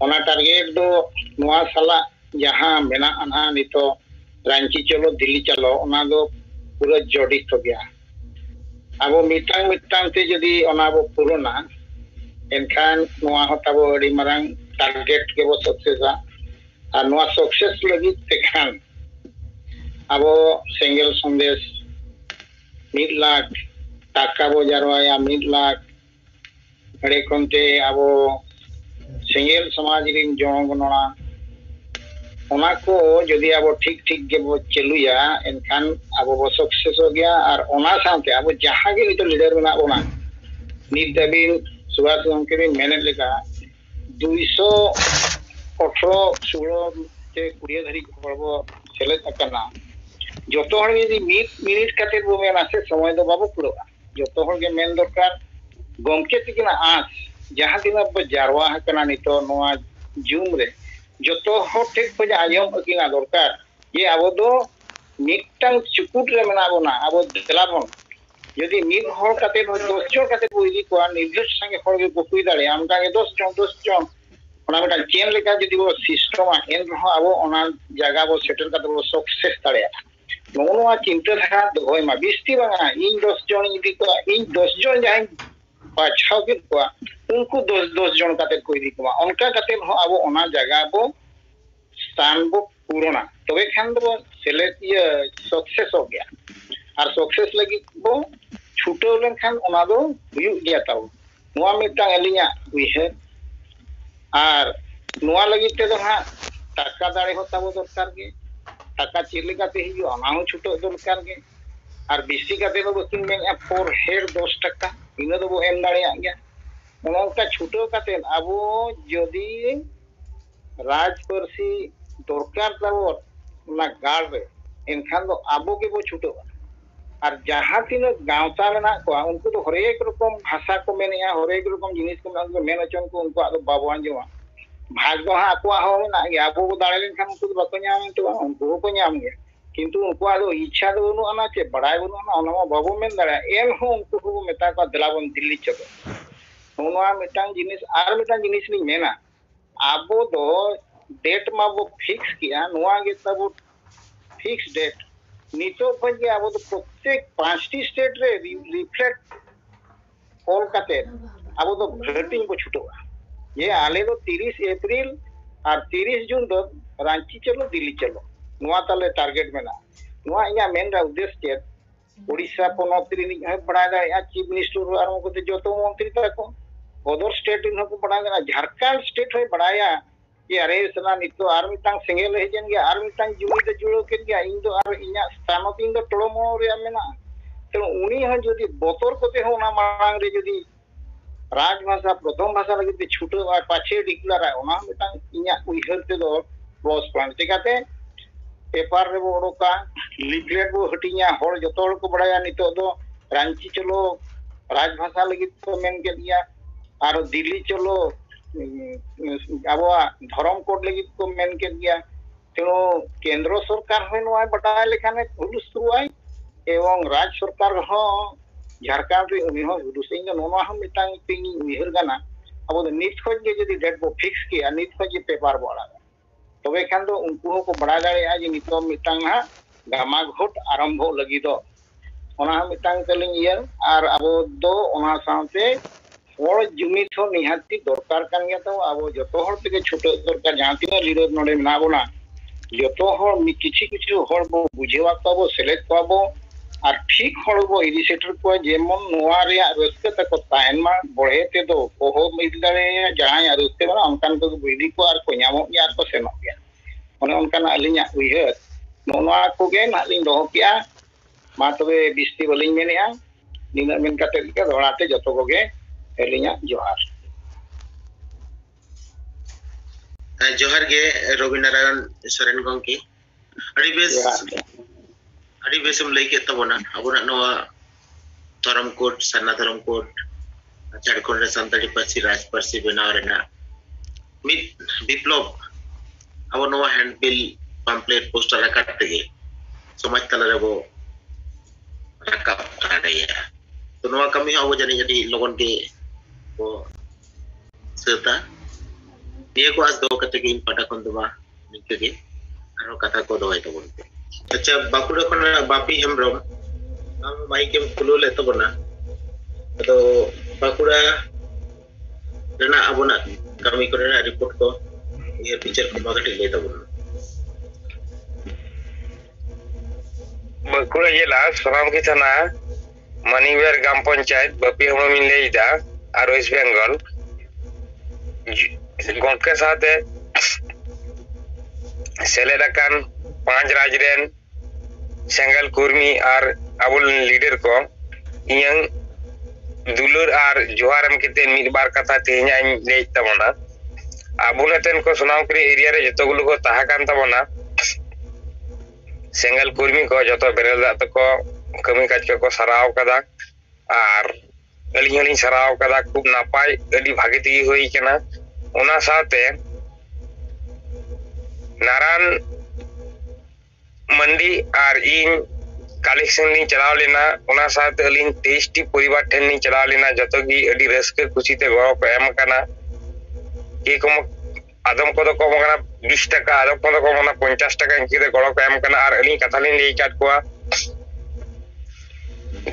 ओना टारगेट दो नोआ साला जहां मेना अना नितो रांची चलो दिल्ली चलो ओना दो पूरा जड़ित हो गया अब मिटांग मिटांग ते जदी ओना बो पुरोना एनखान नोआ हताबो अडी मारांग टारगेट के बो सक्सेसा और नोआ सक्सेस लगी तेखान अब सेंगल संदेश 1 लाख टाका बो जारवाया 1 लाख अड़े कोनते अब सेंगल समाज रिन जनगणना ओना को जदी अब ठीक ठीक के बो चलुया एनखान अब बो सक्सेस हो गया और ओना साथे अब जहां के नितो लीडर बना बोना नित दाबिन सुभाष गंके बिन मेने लेका 218 16 से 20 धरी हड़बो सेलेक्ट अकना जतो हर यदि मिनिट काते बो मेना से समय दो बाबू पुरो जतो हर के मेन दरकार गंके तिकिना आस जहां दिन अब जारवा हकना नितो नोआ जूम रे जतो हर ठीक को आयम अकिना दरकार ये अब दो मिटांग चुकुट रे मेना बोना अब देलाबन यदि मिद हर काते 10 जन काते को इदी को निर्दिष्ट संगे हर के को कुई दाड़े आमका के 10 जन ओना मेटा चेन लेका जदी वो सिस्टम एन रहो अब ओना जगह वो सेटल काते वो सक्सेस दाड़े नोआ चिंता धारा दोय मा बिस्ती बांगा इन 10 जन इदी को इन 10 जन जाय पाछाव के को उनको 10 जन काते को इदी को उनका काते अब ओना जगह वो स्थान वो पूर्णा तबे खान दो सेलेक्ट ये सक्सेस हो गया और सक्सेस लगी वो छूटो लेन खान ओना दो हुयु गया ताऊ नोआ मिटा अलिया उइहे और नोआ लगी ते दो हां टाका दाड़े होता वो दरकार के टाका चिलिका ते हिजु ओना हो छूटो दरकार के और बिसी काते दो बकिन में पर हेड 10 टका इनो दो एम दाड़े गया ओनका छूटो काते अबो जदी राजपर्सी दरकार ताबो ना गाड़ रे एनखान दो आबो के वो छूटो और जहां तीन गांवता मेना को उनको तो हरेक रकम भाषा को मेनिया हरेक रकम जिनिस को मेन अचन को उनको आदो बाबो अंजमा भाग दो हां को हो ना आबो को दाड़े लेन खान उनको बको न्याम तो उनको को न्याम गया किंतु उनको आदो इच्छा दो नु आना चे बड़ाई बनो ना ओना बाबो मेन दाड़ा एम हो उनको को मेता को दिलाबन दिल्ली चलो ओना मिटांग जिनिस आर मिटांग जिनिस नि मेना आबो दो डेट मा वो फिक्स किया नोआ के तब फिक्स डेट नितो भजे अब तो प्रत्येक 5टी स्टेट रे रिफ्लेक्ट ऑल काते अब तो भोटिंग को छुटो ये आले तो 30 अप्रैल और 30 जून दो रांची चलो दिल्ली चलो नोआ ताले टारगेट मेना नोआ इया मेन रा उद्देश्य ओडिशा पोनोत रिनी बड़ा दा चीफ मिनिस्टर और को ते जोतो मंत्री तको अदर स्टेट इन को बड़ा झारखंड स्टेट होय बड़ाया ये अरे सना नितो आर मिटांग सिंगल हेजन गया आर मिटांग जुड़ी ते जुड़ो के गया इन दो आर इना स्थानो तीन दो टोड़मो रे मेना तो उनी ह जदी बोतर कोते हो ना मांग रे जदी राजभाषा प्रथम भाषा लगी ते छूटो और पाछे डिक्लेयर है ओना मिटांग इना उइहर ते दो बॉस प्लान चिकाते पेपर रे बोड़ोका लीफलेट वो हटिया हर जतो हर को बड़ाया नितो दो रांची चलो राजभाषा लगी तो मेन के दिया और दिल्ली चलो अब धर्म कोड लगी को मेन के दिया तेणु केंद्र सरकार हो बटा लेखाने हुलुस शुरुआई एवं राज्य सरकार हो झारखंड रे उनी हो हुलुस इन नोना हम मिटांग तिंग उइहर गाना अब नित खोज के जदी डेट को फिक्स किया नित खोज पेपर बड़ा तबे खान दो उनको को बड़ा दाड़े जे नितो मिटांग ना गामा घोट आरंभ लगी दो ओना मिटांग तलिंग यर और अब दो ओना साथे और जुमी तो निहाती दरकार कान गया तो अब जतो हर ते छुटो दरकार जहां तीन लीडर नडे ना बोना जतो हर किछि किछि हर बो बुझेवा को सेलेक्ट को और ठीक हर बो इनिशिएटर को जेमन नोआ रे रस्ते तक तायन मा बढ़े ते दो ओहो मिल दाड़े जहां रस्ते बना अनकान को बुझी को और को न्यामो या को सेनो गया ओने अनकान अलिया उइहर नोआ को गे ना लिन दो किया मा तबे बिस्ती बलिन मेनिया निना मेन काते के दोड़ाते जतो को गे एलिया जोहार जोहार के रविनारायण सोरेन गंकी अड़ी बेसम लई के तबना अबना नवा धर्म कोड सन्ना धर्म कोड झारखंड रे संताली पासी राज पासी बनाव रेना मित विप्लव abo noa handbill pamphlet poster akat tege somaj tala rebo rakap kadaya to noa kami abo jadi logon ge bo serta dia ko as do kate ge pada kon doma nikge ge aro kata ko doy tabon acha bakura khona bapi hemrom am maikem khulule tabona ado bakura rena abona kami korena report ko ये picture को बागटी लेता बोल बकुड़ा जिला सराम की थाना मनीवेर ग्राम पंचायत बपी हम लेदा और waste Bengal गोंके साथ सेलेदाकान 5 राजरेन सेंगल कुर्मी और अबुल लीडर को इयंग दुलुर और जोहारम केते मिद बार कथा तेहना ले तबना आबुलतेन को सुनाव करी एरिया रे जतगुलो को ताहाकान तबना सेंगल कुर्मी को जतो बेरल दात को कमी काज को सराव कदा और अली हली सराव कदा खूब नापाय अडी भागे ती होई केना ओना साथे नारायण मंडी और इन कलेक्शन नि चलाव लेना ओना साथे अली 23 टी परिवार ठेन नि चलाव लेना जतो की अडी रस्के खुशीते गरो को एम कना की को आदम को को मगना 20 টাকা आदम को मगना 50 টাকা इनकी दे गड़ो को एम कना और अली कथा लिन ले काट को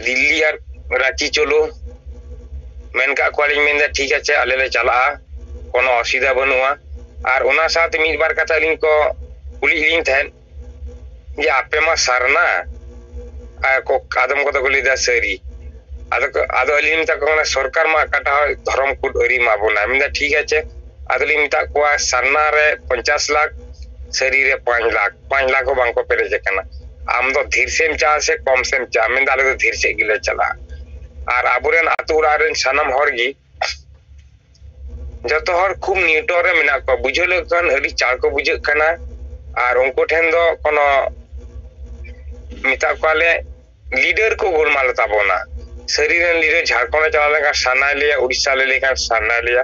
दिल्ली और रांची चलो मेन का क्वालिटी मेन ठीक है आले ले चला कोनो असुविधा बनुआ और ओना साथ मिद बार कथा लिन को कुली लिन थेन जे आपे मा सरना को आदम को तो लिदा सरी आदो अलिन तक सरकार मा काटा धर्म कुट अरी मा बोना मिदा ठीक है आदली मिता को सरना रे 50 लाख सरी रे 5 लाख को बांको पेरेज कना आम तो धीर सेम चा से कम सेम चा मिदा ले तो धीर से गिले चला और आबुरेन आतुरा रेन सनम हरगी जतो हर खूब न्यूटो रे मिना को बुझले कन अडी चार को बुझे कना और उनको ठेन दो कोनो मिता कोले लीडर को गोलमाल ताबोना शरीर लीडर झारखंड चला लेका साना लिया उड़ीसा ले लेका साना लिया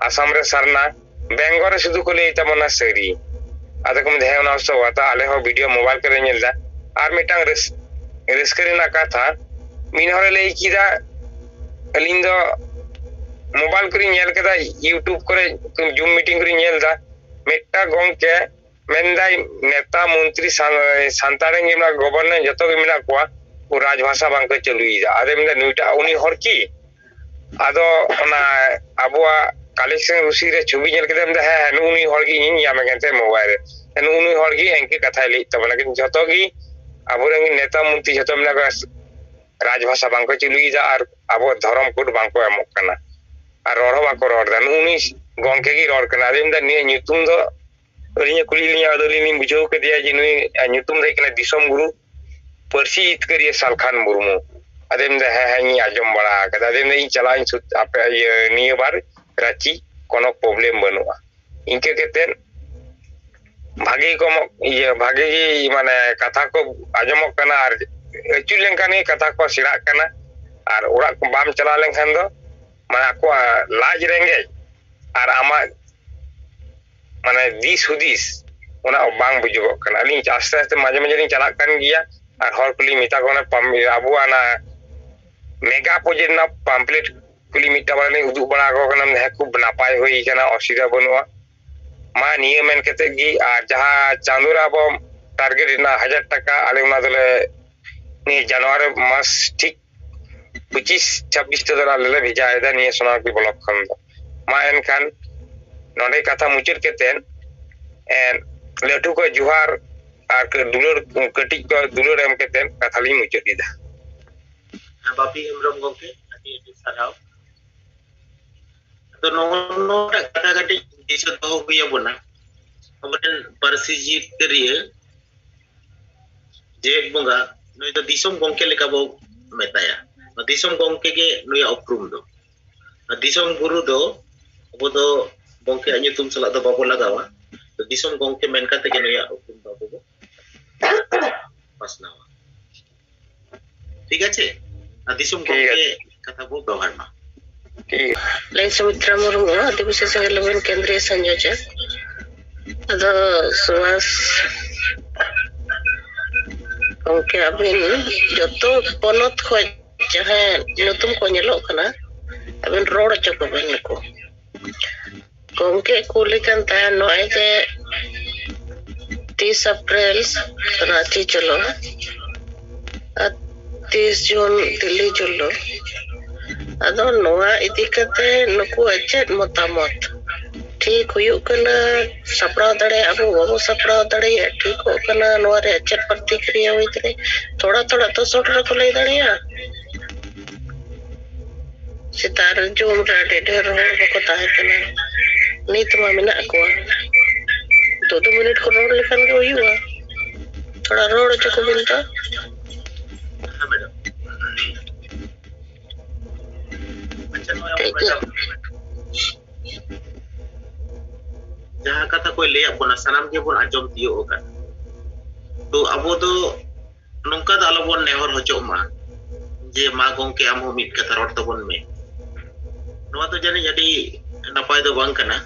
आसाम रे सरना बेंगोर सुदु को ले तमना सरी आदा को देह ना सो वाता आले हो वीडियो मोबाइल करे नेलदा आर मिटांग रिस करे ना कथा मिन हरे ले कीदा अलिंद मोबाइल करी नेल केदा यूट्यूब करे जूम मीटिंग करी नेलदा मेटा गोंके मेंदाई नेता मंत्री सांतारेंगे ना गवर्नर जतो के मिना को राजभाषा बांको चलुईदा आदे मिना नुटा उनी हर की आदो ना अबुआ कलेक्शन उसी रे छवि नेल केदम है नुनी हरगी इन या मगनते मोबाइल रे नुनी हरगी एंके कथा ले तबना कि जतो की अबुरेंग नेता मंत्री जतो मिना राजभाषा बांको चलुईदा और अबो धर्म कोड बांको एमक कना और रोरो बाको रोर दा नुनी गोंके की रोर कना आदे मिना नि न्युतुम दो अरिया कुली लिया अदली नि बुझो के दिया जे नुई न्युतुम दे कना दिसम गुरु परसी इतकरिया सालखान मुर्मू आदेम दे है नि आजम बड़ा कदा आदेम ने चलाइन सुत आपे निय बार रांची कोनो प्रॉब्लम बनुआ इनके केतेन भागे को ये भागे की माने कथा को आजम कना और अचु लेंकानी कथा को सिरा कना और ओरा को बाम चला लेंखान दो माने को लाज रेंगे और आमा माने दिस हुदिस ओना बांग बुझो कना अली आस्ते आस्ते माजे माजे चला कन गया और हर कुली मिता को आबू आना मेगा प्रोजेक्ट ना पम्पलेट कुली मिटा वाले उदु बड़ा को कना है खूब नापाय होई कना असुविधा बनुआ मा निये मेन केते गी और जहां चांदुरा बो टारगेट ना 1000 টাকা आले उना दले नि जनवरी मास ठीक 25-26 तो दला ले भेजा आदा निये सोना की ब्लॉक खन मा एन खान नोडे कथा मुचर केतेन एन लेटू को जुहार और दुलर कटी को दुलर एम केतेन कथा ली मुचर दिदा बापी एमरम गोके अति अति सराव तो नो कथा कटी दिसो दो हुया बना अबन परसी जीत करिए जेक बंगा नय तो दिसम गोंके लेका बो मेताया दिसम गोंके के नय अपरूम दो दिसम गुरु दो अब दो गोंके अन्युतुम सला दो बाबो लगावा तो दिसम गोंके मेन काते के नय अपरूम बाबो पासनावा ठीक है दिसम गोंके कथा बो व्यवहार मा लाइन सुमित्रा मुर्मू आदिवासी संगठन केंद्रीय संयोजक ᱟᱫᱚ ᱥᱩᱵᱷᱟᱥ ᱜᱚᱝᱠᱮ ᱟᱵᱤᱱ ᱡᱚᱛᱚ ᱯᱚᱱᱚᱛ ᱠᱷᱚᱡ ᱡᱟᱦᱟᱸ ᱧᱩᱛᱩᱢ ᱠᱚ ᱧᱮᱞᱚᱜ ᱠᱟᱱᱟ ᱟᱵᱤᱱ ᱨᱚᱲ ᱦᱚᱪᱚ ᱠᱚᱵᱤᱱ ᱱᱩᱠᱩ ᱜᱚᱝᱠᱮ ᱠᱩᱞᱤ ᱠᱟᱱ ᱛᱟᱦᱮᱸ ᱱᱚᱜᱼᱚᱭ ᱡᱮ 30 अप्रैल रांची चलो 30 जून दिल्ली चलो अदो नोआ इदी कते नुकु अचेत मतामत ठीक हुयुक कना सपड़ाव दड़े अबो बाबू सपड़ाव दड़े ठीक हो कना नोआ रे अचेत प्रतिक्रिया हुई तरे थोड़ा थोड़ा तो सोट रखो ले दड़िया सितार जूम रे ढेर हो बको ताहे कना नीत मा मेना को 2 मिनट को रोड लेखन के हुआ थोड़ा रोड चको बिनता जहाँ कथा कोई ले अपना सनाम के बोन आजम दियो होगा तो अबो दो नौका द अलबोन नेहर होचो मा जे मा गोंके आम हो मिट कथा रोड तबन में नोआ तो जाने जदी नपाय दो बांग कना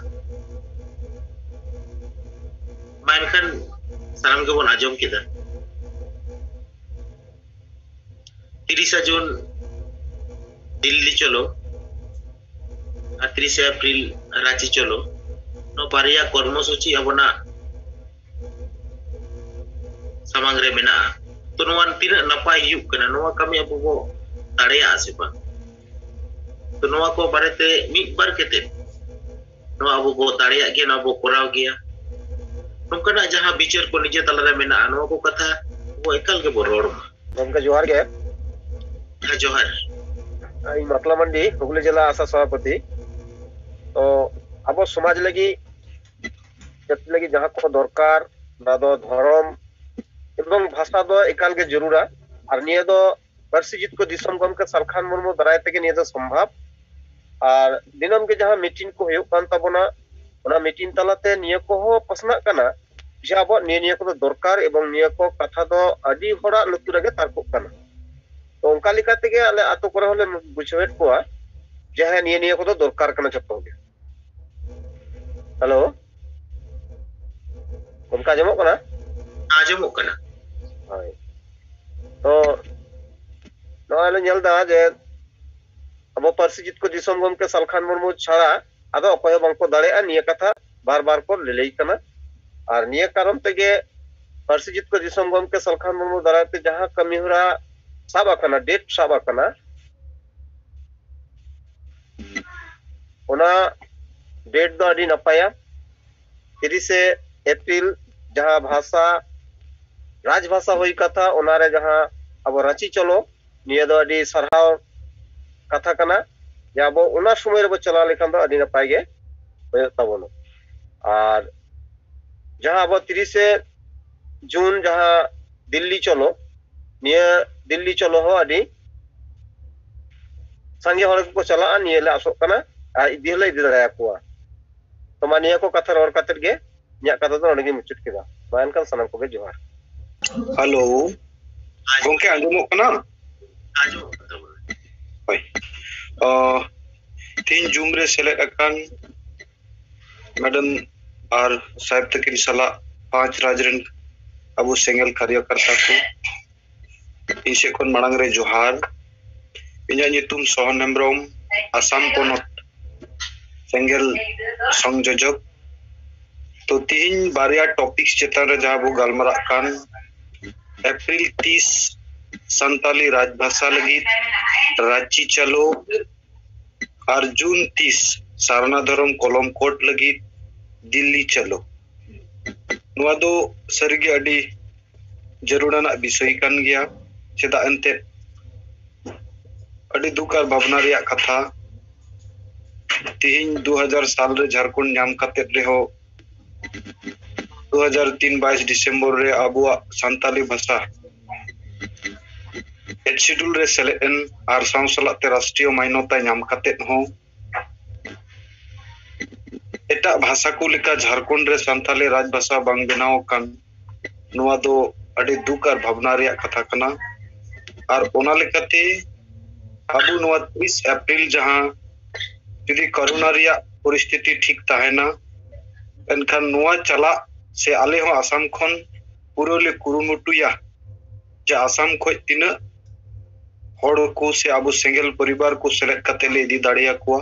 मानकन सनाम के बोन आजम किदा 30 जून दिल्ली चलो 30 अप्रैल रांची चलो नो बारिया कर्मसूची अबना सामांग रे मेना तो नोन तीन नपाय हुयुक कना नोआ कमी अबो बो दाड़ेया आसे बा तो नोआ को बारेते मिट बार केते नोआ अबो बो दाड़ेया गे ना बो कोराव गया नोकना जहां बिचार को निजे तलरे मेना नोआ को कथा वो एकल के बो रोड गमका जोहार गे हां जोहार आई मतला मंडी हुगली जिला आशा सभापति तो अब समाज लगी जत लगी जहां को दरकार ना दो धर्म एवं भाषा दो एकाल के जरूरा और निये दो परसिजित को दिसम गम के सरखान मुर्मू दराय तक निये दो संभव और दिनम के जहां मीटिंग को हुयुक कान तबना ओना मीटिंग तलाते निये को हो पसना कना जे अब निये को दरकार एवं निये को कथा दो अडी होड़ा लुतुर गे तारकुक कना तो उनका लिखा तेगे आले आतो करे होले बुझवेट कोआ जहां निये को दरकार कना जतो गे हेलो उनका जमो कना आजमो कना हाय तो नोआले नेलदा जे अब परसिजित को दिसम गम के सलखान मुर्मू छाड़ा आदो अकोय बांको दाड़ेआ निये कथा बार बार को लेलेई कना और निये कारण तेगे परसिजित को दिसम गम के सलखान मुर्मू दाराते जहां कमी हुरा साबा कना डेट साबा कना ओना डेट दो अडी नपाया 30 अप्रैल जहां भाषा राजभाषा हुई कथा ओनारे जहां अब रांची चलो निये दो अडी सरहाव कथा कना या अब ओना समय रे चला लेखन दो अडी नपाय गे होय तबनो और जहां अब 30 जून जहां दिल्ली चलो निये दिल्ली चलो हो अडी संगे हर को चला निये ले आसो कना आ इदी ले इदी दराया कोआ तो मानिया को कथा रोड कतर गे न्या कथा तो नगे मुचुट केदा बायन kan सनम को गे जोहार हेलो गोंके आंजमो कना आजमो कथा होय 3 जून रे सेलेक्ट अकान मैडम और साहब तकिन सला 5 राजरन अबु सेंगल कार्यकर्ता को इसे कोन मांग रे जोहार इन्या नितुम सोहन हेम्ब्रम आसाम पोनत सेंगल संयोजक तो 3 बारिया टॉपिक्स चेतान रे जहां बो गलमरा कान अप्रैल 30 संताली राजभाषा लगी रांची चलो और जून 30 सारना धर्म कलम कोट लगी दिल्ली चलो नुआ दो सरगे अडी जरूराना विषय कान गया चेदा अंते अडी दुकार भावना रिया कथा तीन 2000 साल रे झारखंड नाम कते रे हो 2003 22 दिसंबर रे आबुआ संताली भाषा एड शेड्यूल रे सेलेन आर सांसलाते राष्ट्रीय मान्यता नाम कते हो एटा भाषा को लेका झारखंड रे संताली राजभाषा बांग बनाव कान नुआ दो अडी दुकार भावना रिया कथा कना और ओना लेकाते आबु नुआ 30 अप्रैल जहां यदि कोरोना रिया परिस्थिति ठीक ताहेना एनखान नुआ चला से आले हो आसाम खन पूरा ले कुरुमुटुया जे आसाम खो तीना हड़ को से अब सेंगेल परिवार को सेलेक्ट करते ले इदी दाड़िया को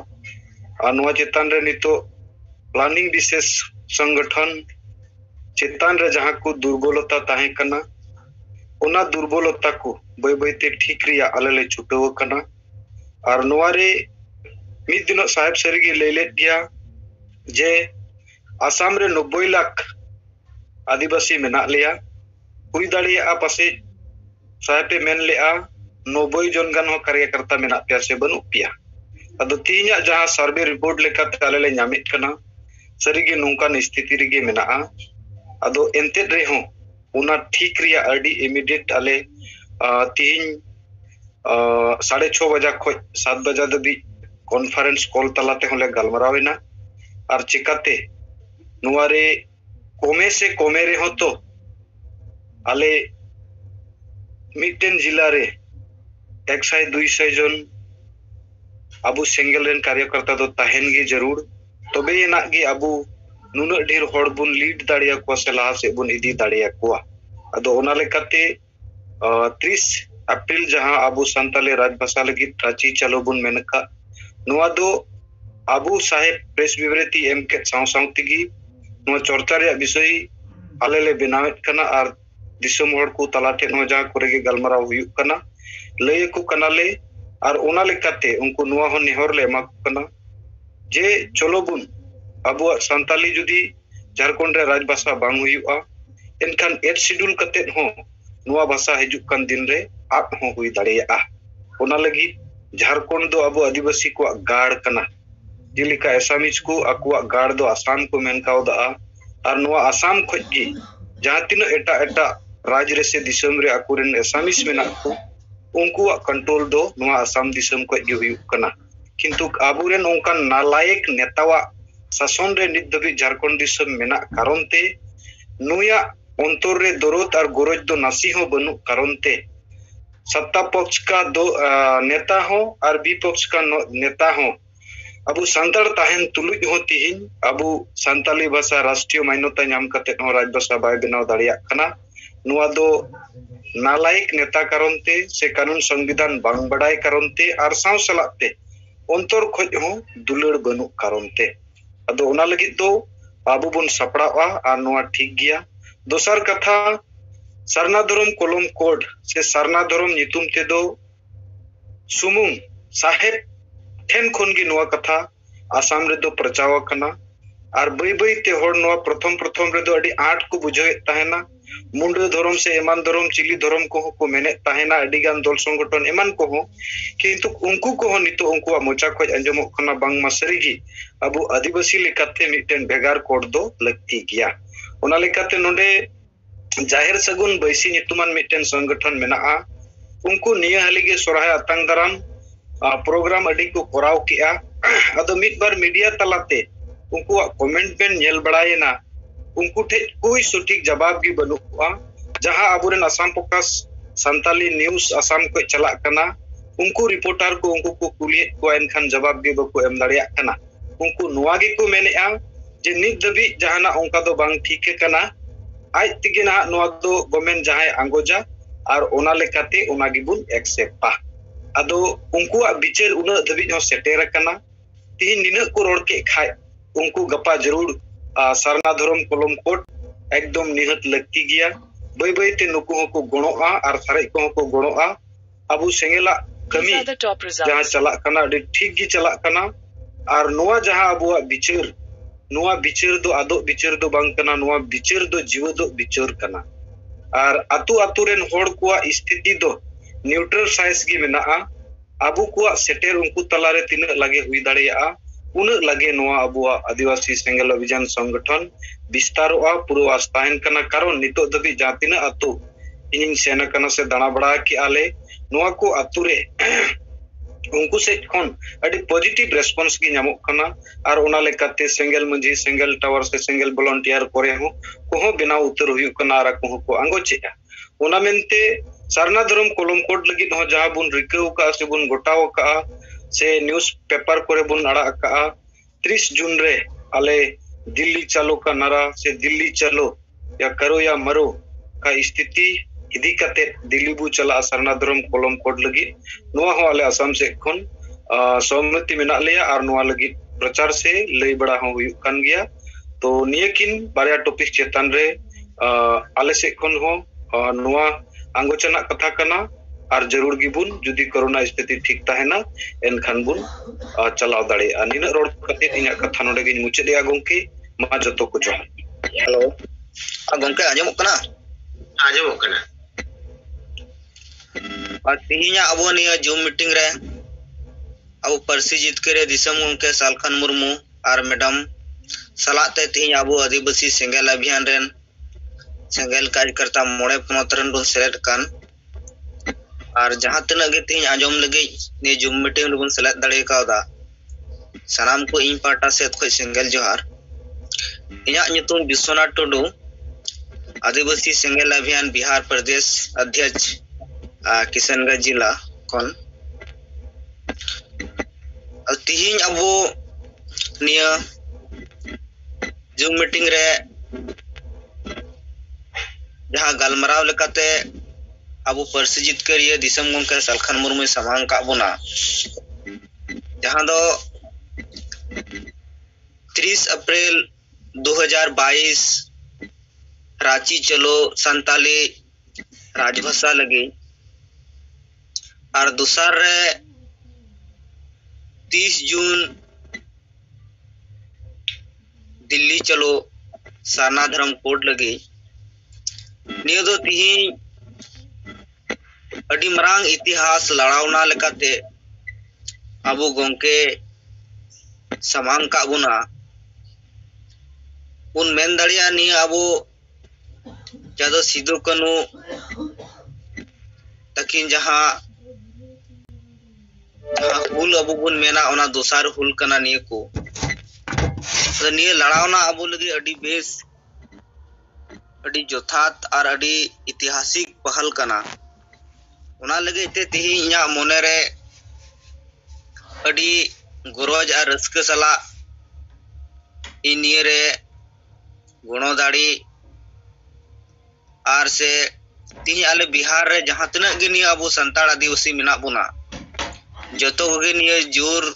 नवा चेतान रे नितो प्लानिंग विशेष संगठन चेतान रे जहां को दुर्बलता ताहे कना ओना दुर्बलता को बय बयते ठीक रिया आले ले छुटव कना और नवा रे मिद दिन साहेब सरीगे लेले गया जे आसाम रे 90 लाख आदिवासी मेना लिया हुई दाड़िया पासे साहेब पे मेन लेआ 90 जन गान कार्यकर्ता मेना पे से बनु पिया अदो तीना जहां सर्वे रिपोर्ट लेका ताले ले नामित कना सरीगे नोंकान स्थिति रिगे मेना अदो एंते रे हो उना ठीक रिया अडी इमीडिएट आले तीन 6:30 बजा खो 7 बजा दबी कॉन्फ्रेंस कॉल तलाते होले गलमरावेना और चिकाते नुआरे कोमे से कोमे रे हो तो आले मिटेन जिला रे 100-200 जन अबु सेंगेल रेन कार्यकर्ता तो ताहेन गे जरूर तबे ये ना गे अबु नुना ढेर हड़ बुन लीड दाड़िया को से लाहा से बुन इदी दाड़िया को अदो ओना लेकाते 30 अप्रैल जहां अबु संताले राजभाषा लगी रांची चलो बुन मेनका नुआ दो अबु साहेब प्रेस विवृत्ति एम के साउसाउतिगी नुआ चर्चा रे विषय आले ले बनावेत कना और दिसम हड़ को तलाटे नो जहां कोरेगे गलमरा हुयु कना लय को कनाले और ओना लेकाते उनको नुआ हो नेहर ले मा कना जे चलो बुन अबु संताली जुदी झारखंड रे राजभाषा बांग हुयुआ एनखान एड शेड्यूल कते हो नुआ भाषा हिजु कान दिन रे आप हो हुई दाड़िया ओना लगी झारखंड दो अबु आदिवासी को गाड़ कना जिलिका एसामिज को अकुआ गाड़ दो आसाम को मेनकाव दा और नुआ आसाम खोजी जहां तीन एटा एटा राज रे से दिसम रे अकुरेन एसामिज मेना को उनको कंट्रोल दो नुआ आसाम दिसम को गे हुयु कना किंतु आबुरेन उनकान नालायक नेतावा शासन रे नित दबी झारखंड दिसम मेना कारण ते नुया अंतर रे दरद और गरज दो नासी हो बनु कारण ते सत्ता पक्ष का दो नेता हो और विपक्ष का नेता हो अबु संताड़ ताहेन तुलुज हो तिहिन अबु संताली भाषा राष्ट्रीय मान्यता नाम कते हो राजभाषा बाय बनाव दाड़िया कना नुआ दो नालायक नेता कारण ते से कानून संविधान बांग बड़ाई कारण ते और साव सलाते अंतर खोज हो दुलड़ बनु कारण ते अदो ओना लगी दो आबु बुन सपड़ावा और नुआ ठीक गया दोसर कथा सरना धर्म कलम कोड से सरना धर्म नितुम ते दो सुमुंग साहेब ठेन खन गे नुआ कथा आसाम रे दो प्रचावा कना और बई बई ते होड़ नुआ प्रथम रे दो अडी आठ को बुझे ताहेना मुंडे धर्म से एमान धर्म चिली धर्म को मेने ताहेना अडी गान दल संगठन एमान को किंतु उनको को नितो उनको मोचा खोज अंजमो खना बांग मसरीगी अबु आदिवासी लेकाते मिटेन बेगार कोड दो लगती गया ओना लेकाते नोडे जाहिर सगुन बैसी नितुमान मिटेन संगठन मेना उनको निया हलिगे सोराय अतंग दाराम प्रोग्राम अडी को कोराव किया अदो मिट बार मीडिया तलाते उनको कमेंट पेन नेल बड़ायना उनको ठे कोई सटीक जवाब भी बनुआ जहां अबुरेन आसाम प्रकाश संताली न्यूज आसाम को चला कना उनको रिपोर्टर को उनको को कुलिए को एनखान जवाब भी बको एम दाड़िया कना उनको नुआ गे को मेनेआ जे नित दबी जहाना उनका दो बांग ठीक कना आज तिगे ना नुआ दो गवर्नमेंट जहां अंगोजा और ओना लेकाते ओना गिबुन एक्सेप्टा अदो उनको विचार उना दबी जो सेटेर कना तीन निन को रोड के खाय उनको गपा जरूर सरना धर्म कलम कोड एकदम निहत लगती गया बई बई ते नुको को गणोआ और सारे को गणोआ अबु सेंगेला कमी जहां चला कना ठीक गी चला कना और नोआ जहां अबुआ बिचार दो आदो बिचार दो बांग कना नोआ बिचार दो जीव दो बिचार कना और अतु अतु रेन होड़ को स्थिति दो न्यूट्रल साइज गी मेना अबु को सेटेर उनको तलारे तीन लगे हुई दाड़िया उन लगे नोआ अबुआ आदिवासी सेंगेल अभियान संगठन विस्तारोआ पूरा आस्थान कना कारण नितो दबी जातिना अतु इन सेना कना से दाना बड़ा कि आले नोआ को अतु रे उनको से खन अडी पॉजिटिव रेस्पॉन्स की नामो कना और ओना लेकाते सेंगेल मंजी सेंगेल टावर से सेंगेल वॉलंटियर करे हो को बेनाव उतर हुयु कना और को अंगोचेया ओना मेनते सरना धर्म कलम कोड लगी हो जहां बुन रिकाव का से बुन गोटाव का से न्यूज पेपर करे बुन अड़ा का 30 जून रे आले दिल्ली चलो का नारा से दिल्ली चलो या करो या मरो का स्थिति इदी कते दिल्ली बु चला सरना धर्म कलम कोड लगी नोआ हो आले असम से खन सहमति मेना लिया और नोआ लगी प्रचार से लई बड़ा हो हुई कान गया तो नियकिन बारिया टॉपिक चेतन रे आले से खन हो नोआ आंगोचना कथा कना और जरूर गिबुन जुदी कोरोना स्थिति ठीक ताहेना एनखान बुन चलाव दाड़े निना रोड कते इना कथा नोडे गिन मुचे दिया गोंके मा जतो को जोहार हेलो गोंके आजमो कना तिहिना अबो निया जूम मीटिंग रे अब परसी जितकरे दिसम गोंके सालखान मुर्मू और मैडम सलाते तिहिन अबो आदिवासी सेंगेल अभियान रेन सेंगेल कार्यकर्ता मोड़े पनत रन बुन सेलेक्ट कान और जहां तना गे तिहिन आजम लगे ने जूम मीटिंग रे बुन सेलेक्ट दड़े कादा सनाम को इन पाटा से खोय सेंगेल जोहार इया nyutum विश्वनाथ टुडू आदिवासी सेंगेल अभियान बिहार प्रदेश अध्यक्ष किशनगंज जिला कौन तिहिन अबो निया जूम मीटिंग रे जहां गलमराव लेकाते अबो परसी जितकरिया दिसम गोंके सालखान मुर्मू समांग का बुना जहां दो 30 अप्रैल 2022 रांची चलो संताली राजभाषा लगी और दूसर रे 30 जून दिल्ली चलो सरना धर्म कोड लगी नियो दो तिही अडी मरांग इतिहास लड़ावना लेकाते अबो गोंके समांग का बुना उन मेन दड़िया नि अबो जादो सिदो कनु तकिन जहां हुल अबो बुन मेना ओना दोसार हुल कना निये को तो निये लड़ावना अबो लगी अडी बेस अडी जोथात और अडी ऐतिहासिक पहल कना ओना लगे ते तिही इया मोने रे अडी गरज और रस्क सला इनिये रे गुणो दाड़ी और से तिही आले बिहार रे जहां तना गे निया अबो संताल आदिवासी मिना बुना जतो गे निया जोर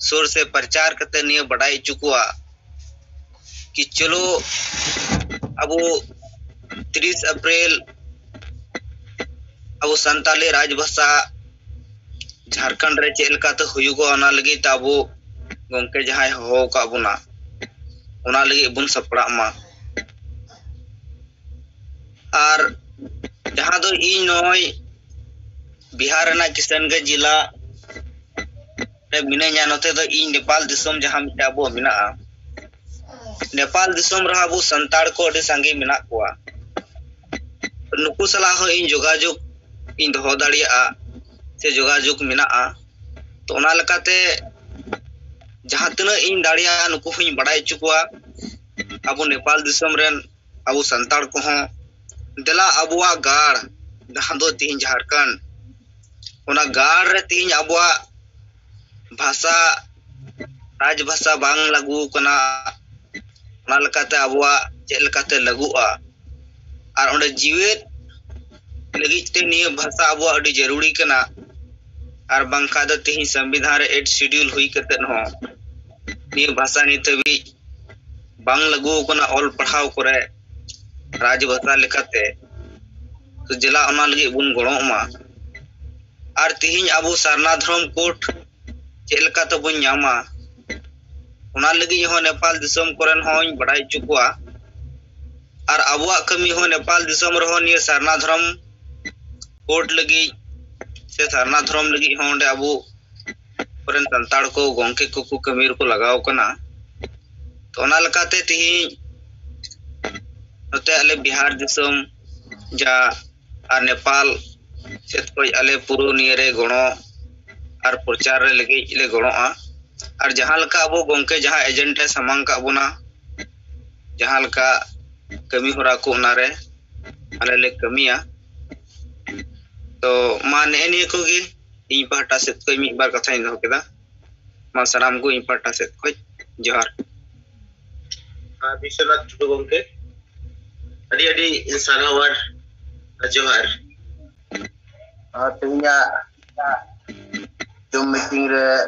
सोर से प्रचार करते निया बड़ाई चुकुआ कि चलो अबो 30 अप्रैल अबो संताली राजभाषा झारखंड रे चेलका तो हुयुगो ओना लगी ताबो गोंके जहां हो का बुना ओना लगी बुन सपड़ा मा और जहां दो इन नय बिहार ना किशनगंज जिला रे मिनेया नते दो इन नेपाल दिसम जहां मिटा बो मिना नेपाल दिसम रहा बो संताड़ को अडी संगे मिना कोआ नुकु सला हो इन जोगाजोग इन दो दाड़िया से जोगाजोग मिना तो ओना लकाते जहां तना इन दाड़िया नुकु हुई बड़ाई चुकुआ अबो नेपाल दिसम रेन अबो संताड़ को हो दला अबुआ गाड़ जहां दो तीन झारखंड ओना गाड़ रे तीन अबुआ भाषा राजभाषा बांग लागू कना ओना लकाते अबुआ चेल लकाते लागुआ और ओंडे जीवेत लगी ते निय भाषा अबुआ अडी जरूरी कना और बांका द तीन संविधान रे 8 शेड्यूल हुई कते न निय भाषा नितवी बांग लागू कना ऑल पढ़ाव करे राजभाषा लेकाते तो जिला ओना लगी बुन गणोमा और तिहिन अबो सरना धर्म कोट चेलका तो बुन न्यामा ओना लगी हो नेपाल दिसम कोरन होñ बड़ाई चुकुआ और अबुआ कमी हो नेपाल दिसम रहो निय सरना धर्म कोट लगी से सरना धर्म लगी होंडे अबो कोरन संताड़ को गोंके को कमीर को लगाव कना तो ओना लकाते तिहिन नते आले बिहार दिसम जा और नेपाल सेत कोई आले पुरो नियरे गणो और प्रचार रे लगे इले गणोआ और जहां लका अबो गोंके जहां एजेंट है समांग का बुना जहां लका कमी होरा को ओना रे आले ले कमिया तो मान एने को गे इन पाटा से कोई मी बार कथा इन हो केदा मा सलाम को इन पाटा से कोई जोहार विश्वनाथ टुडू गोंके adi sarhawar johar Artinya Zoom meeting re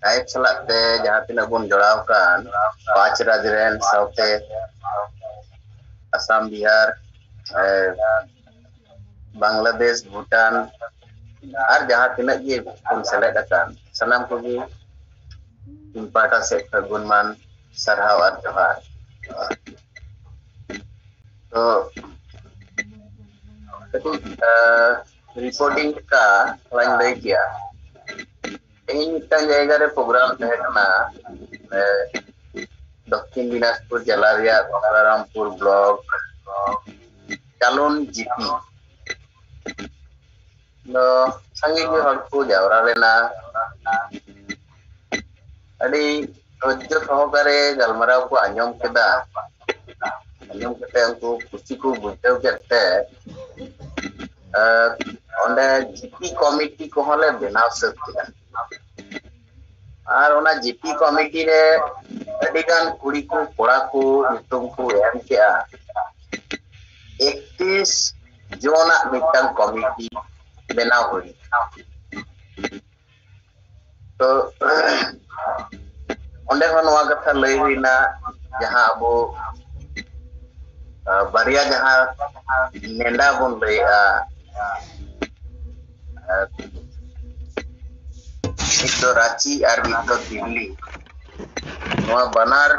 Aib salat te jahat tina bun joraw kan 5 raj ren saute Assam Bihar Bangladesh Bhutan ar jahat tina ge bun select akan sanam ko ge impata se gunman sarhaw ar johar तो reporting का line लay किया इन mitten जायगा रे programme तहे कना दक्षिण दिनाजपुर जिला रे गंगारामपुर ब्लॉक चालून जीपी नो संगे के हर को जावरा लेना अडी रोज सहकारे गलमराव को आंजम केदा आंजम केते उनको खुशी को बुझाव केते onde GP committee ko hole benaw sakta ar ona GP committee re adigan kuri ko kora ko nitum ko em kya 31 jona mitang committee benaw hoi to onde hon wa katha lay huina jaha abo baria jaha nenda bon lay itu Ranchi ar itu Delhi noa banar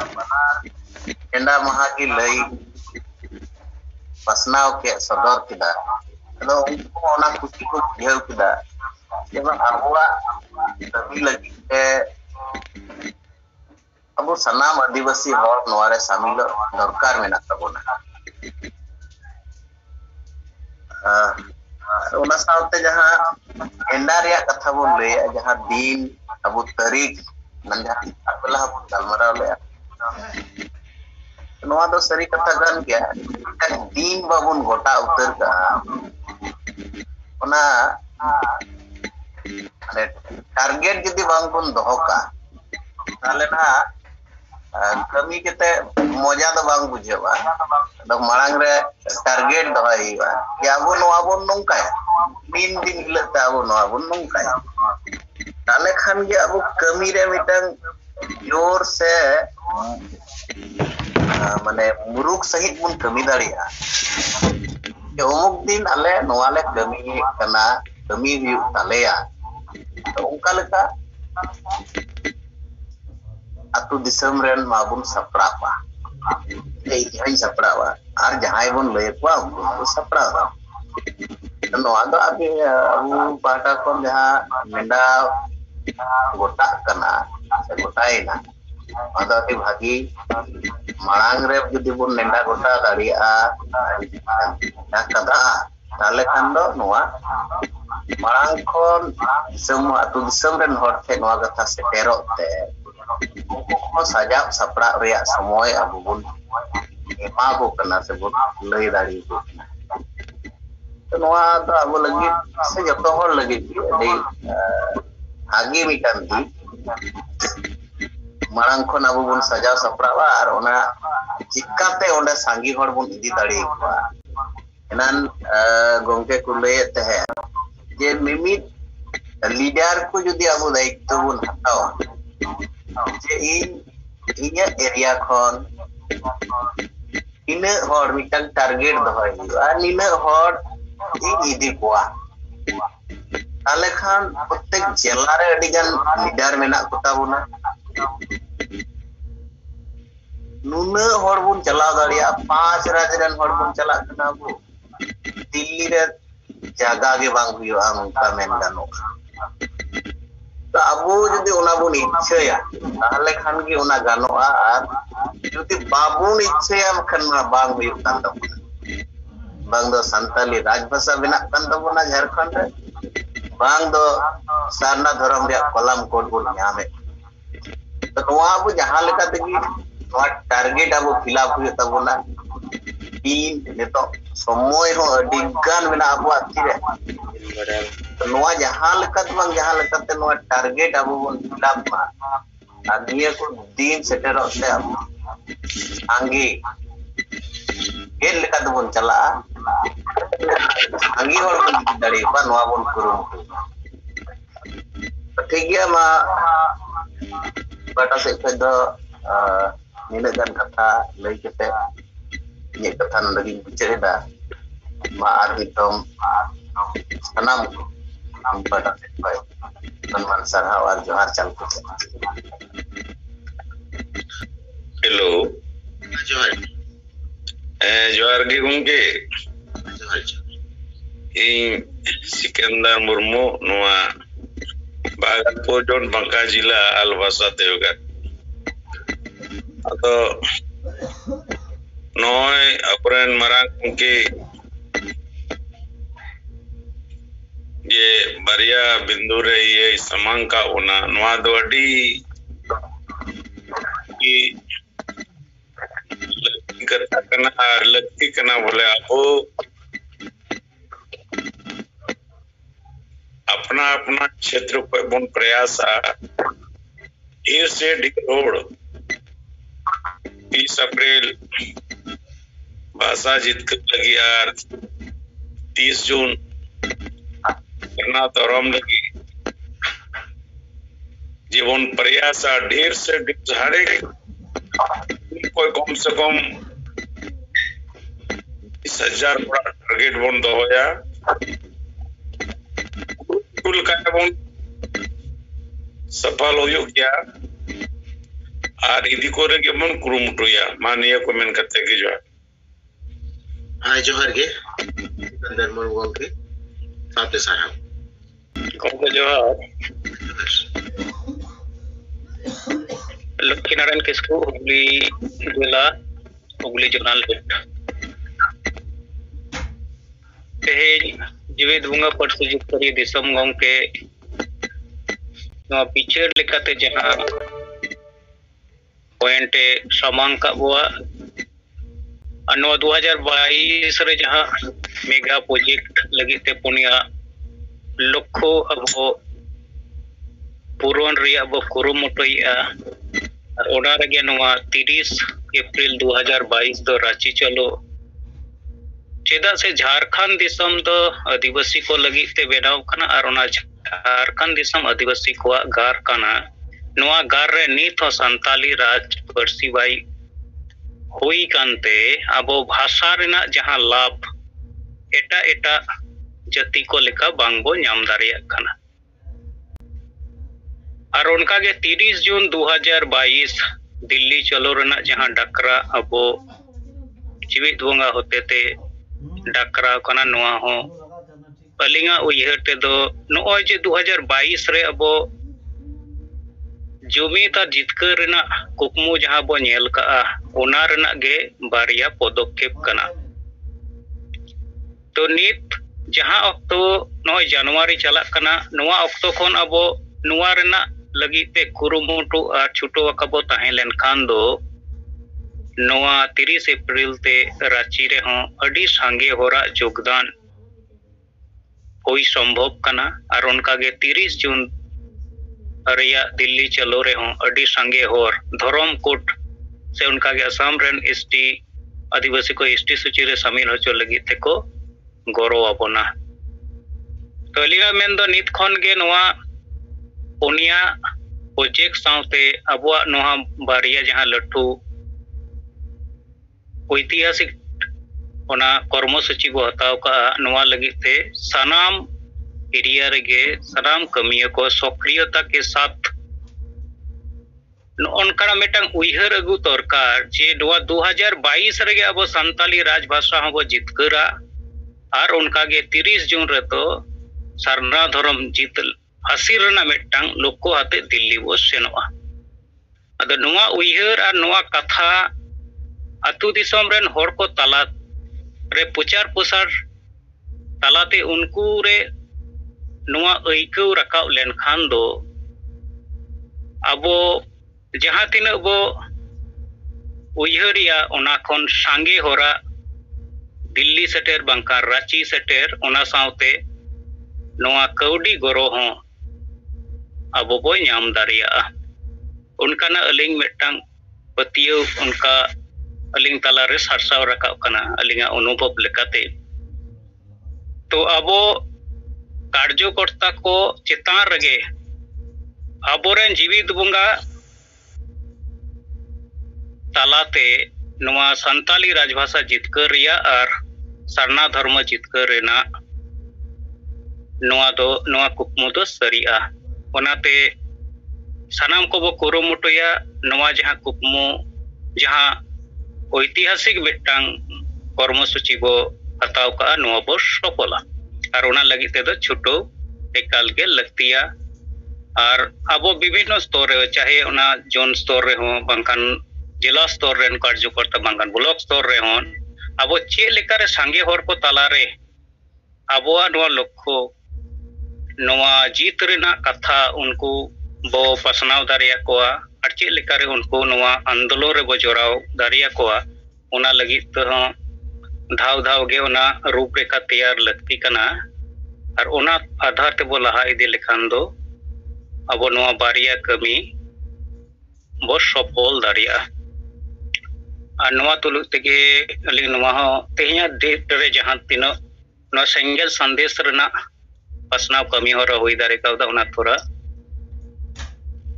enda maha ki lay pasnaw ke sadar kida ado unko ona kusi ko bujhaw kida jeba abua dabi lagi ke abu sanam adivasi hor noa re samilo dorkar menak tabona ona saute jaha enda reya katha bon lay jaha din abu tarik nanda apalah galmaraw le noa do sari katha kan kya kan din babun gota utar ka ona ane target jodi bang bun doho ka tale na kami kete moja do bang bujhawa do marang re target dohai ya abu noa bon nongkai din hilak ta abu noa bon nongkai tale khan ge abu kami re mitang jor se mane muruk sahit bun kami daria ke umuk din ale noa le kami kana kami huyuk taleya to ongka leka atu disam ren mabun saprapa ei jai saprawa ar jahai bon lay kwa unko saprawa noa do abi abu pata kon jaha menda gota kana se gotaina ada ti bhagi marang re jodi bon nenda gota daria na kada tale kan do noa marang kon semua atu disam ren hor the noa gatha seterok te ko sajab sapra reya samoy abu bun ema bo kana sebut lay dari bu noa do abu lagi se joto hor lagi di agi mitan di marang kon abu bun sajab sapra ar ona chikate onde sangi hor bun idi dari ko enan gongke ku lay te je mimit leader ko jodi abu daikto bun hataw je inya area khon ina hor mitang target dohai ar nina hor idi koa tale khan prottek jela re adigan leader menak ko tabuna nuna hor bun chalaw daria 5 raj ren hor bun chalak kana bu Delhi re jaga ge bang huyu'a nongka men ganok तो abu jodi ona bun ichchaya tahle khan ge ona ganoa ar jodi babun ichchaya khan ma bang huyuk kan tabuna bang do santali raj bhasha benak kan tabuna Jharkhand re bang do sarna dhorom re kolam code bun nyame to noa abu jahan leka tegi noa target abu fill up huyuk tabuna din neto somoy ho adigan mena abu atire noa jahan lekat bang jahan lekat te noa target abu bun fill ma aniya ko din seterok te abu anggi गेल लेका दबन चला अंगी हर बन दाड़ी बा नवा बन कुरुमुटु ठीक गया मा बाटा से पे दो निना गान कथा लई केते ये कथा लगी बिचारेदा मा आर हितम सनम बाटा से पे सन्मान सरहाव और जोहार चल को हेलो जोहार जोहार गे गंगे जोहार सिकंदर मुर्मू नोआ बागलपुर जोन बांका जिला अलवासा देवगढ़ अतो नोय अपरेन मरांग उनके ये बरिया बिंदु रे ये समांग का उना नोआ दो अडी की लगती करना बोले आपो अपना अपना क्षेत्र पर बन प्रयास ढेर से ढेर रोड 30 अप्रैल भाषा जीत कर लगी यार 30 जून करना तो राम लगी जीवन प्रयास ढेर से ढेर झाड़े कोई कम से कम 20,000 टारगेट बन दो या कुल का बन सफल हो गया और इदी कोरे के मन कुरुमुटुया मानिया को मन करते की जो हाय जोहार गे अंदर मन गंगे साथे साहब गंगे जोहार लक्ष्मी नारायण किस्कू हुगली जिला हुगली जर्नलिस्ट तेज जीवित बुंगा परसु जितकरी दिसम गंगे नवा पिछड़ लेकाते जहां पॉइंट सामांग का बुआ अनो 2022 रे जहां मेगा प्रोजेक्ट लगी ते पुनिया लक्ष्य अबो पूरण रिया बो कुरुमुटुया और ओना रगे नवा 30 अप्रैल 2022 दो रांची चलो चेदा से झारखंड दिसम दो आदिवासी को लगी ते बेनाव कना और ओना झारखंड दिसम आदिवासी को गार कना नवा गार रे नीत हो संताली राज परसी बाई हुई कांते अबो भाषा रेना जहां लाभ एटा एटा जाति को लेका बांगबो नाम दारिया कना और उनका के 30 जून 2022 दिल्ली चलो रेना जहां डकरा अबो जीवित बोंगा होते ते डकरा कना नोआ हो अलिंगा उयहर ते दो नोय जे 2022 रे अबो जुमीता जितकर रेना कुकमु जहां बो नेल का ओना रेना गे बारिया पदक्षेप कना तो नित जहां अक्तो नोय जनवरी चला कना नोआ अक्तो खन अबो नोआ रेना लगी ते कुरुमुटु और छुटो कबो ताहें लेन खान दो नोआ 30 अप्रैल ते रांची रे हो अडी सांगे होरा योगदान होई संभव कना और उनका गे 30 जून रिया दिल्ली चलो रे हो अडी सांगे होर धर्म कोट से उनका के असम रेन एसटी आदिवासी को एसटी सूची रे शामिल होचो लगी ते को गौरव अबोना तो लिया मेन दो नित खन गे नोआ पुनिया प्रोजेक्ट साउते अबुआ नोहा बारिया जहां लट्टू ऐतिहासिक ओना कर्मसूची बो हताव का नोआ लगी ते सनाम एरिया रेगे सनाम कमिया को सक्रियता के साथ उनका मेटंग उइहर अगु दरकार जे 2022 रेगे अब संताली राजभाषा हबो जितकरा और उनका गे 30 जून रे तो सरना धर्म जितल हसीर ना मेटंग लोको हाते दिल्ली बो सेनोआ अद नोआ उइहर और नोआ कथा अतु दिसम रेन होर को तला रे पुचार पुसार तलाते उनको रे नोआ ऐकौ रकाव लेन खान दो अबो जहां तिना बो उइहरिया ओना खन सांगे होरा दिल्ली सेटेर बांका रांची सेटेर ओना साउते नोआ कौडी गरो हो अबो बो नाम दारिया उनका ना अलिंग मेटंग पतियो उनका aling talare sarsau rakap kana alinga anubhob lekate to abo karjokorta ko chetan rege aboren jibit bunga talate noa santali rajbhasa jitkar riya ar sarna dharma jitkar rena noa kukmu do saria onate sanam ko bo kurumutoya noa jaha kukmu jaha oitihasik betang kormosuchi bo hataw ka noa bo sopola ar ona lagit te do chuto ekal ge laktiya ar abo bibhinno stor re chahe ona zone stor re ho bangkan jila stor ren karjokorta bangkan blok stor re hon abo che lekare sange hor ko talare aboa noa lokho noa jit rena katha unku bo pasnaw dariya koa ar che lekare unku noa andolon re bo jorao dariya koa ona lagit te ho धाव गे ओना रूपरेखा तैयार लगती कना और ओना आधार ते बो लहा इदी लेखान दो अब नोआ बारिया कमी बो सफल दारिया और नोआ तुलुक तेगे अली नोआ हो तेहिया डेट रे जहां तिनो नो सेंगेल संदेश रना पसनाव कमी हो रही दारे का ओना थोड़ा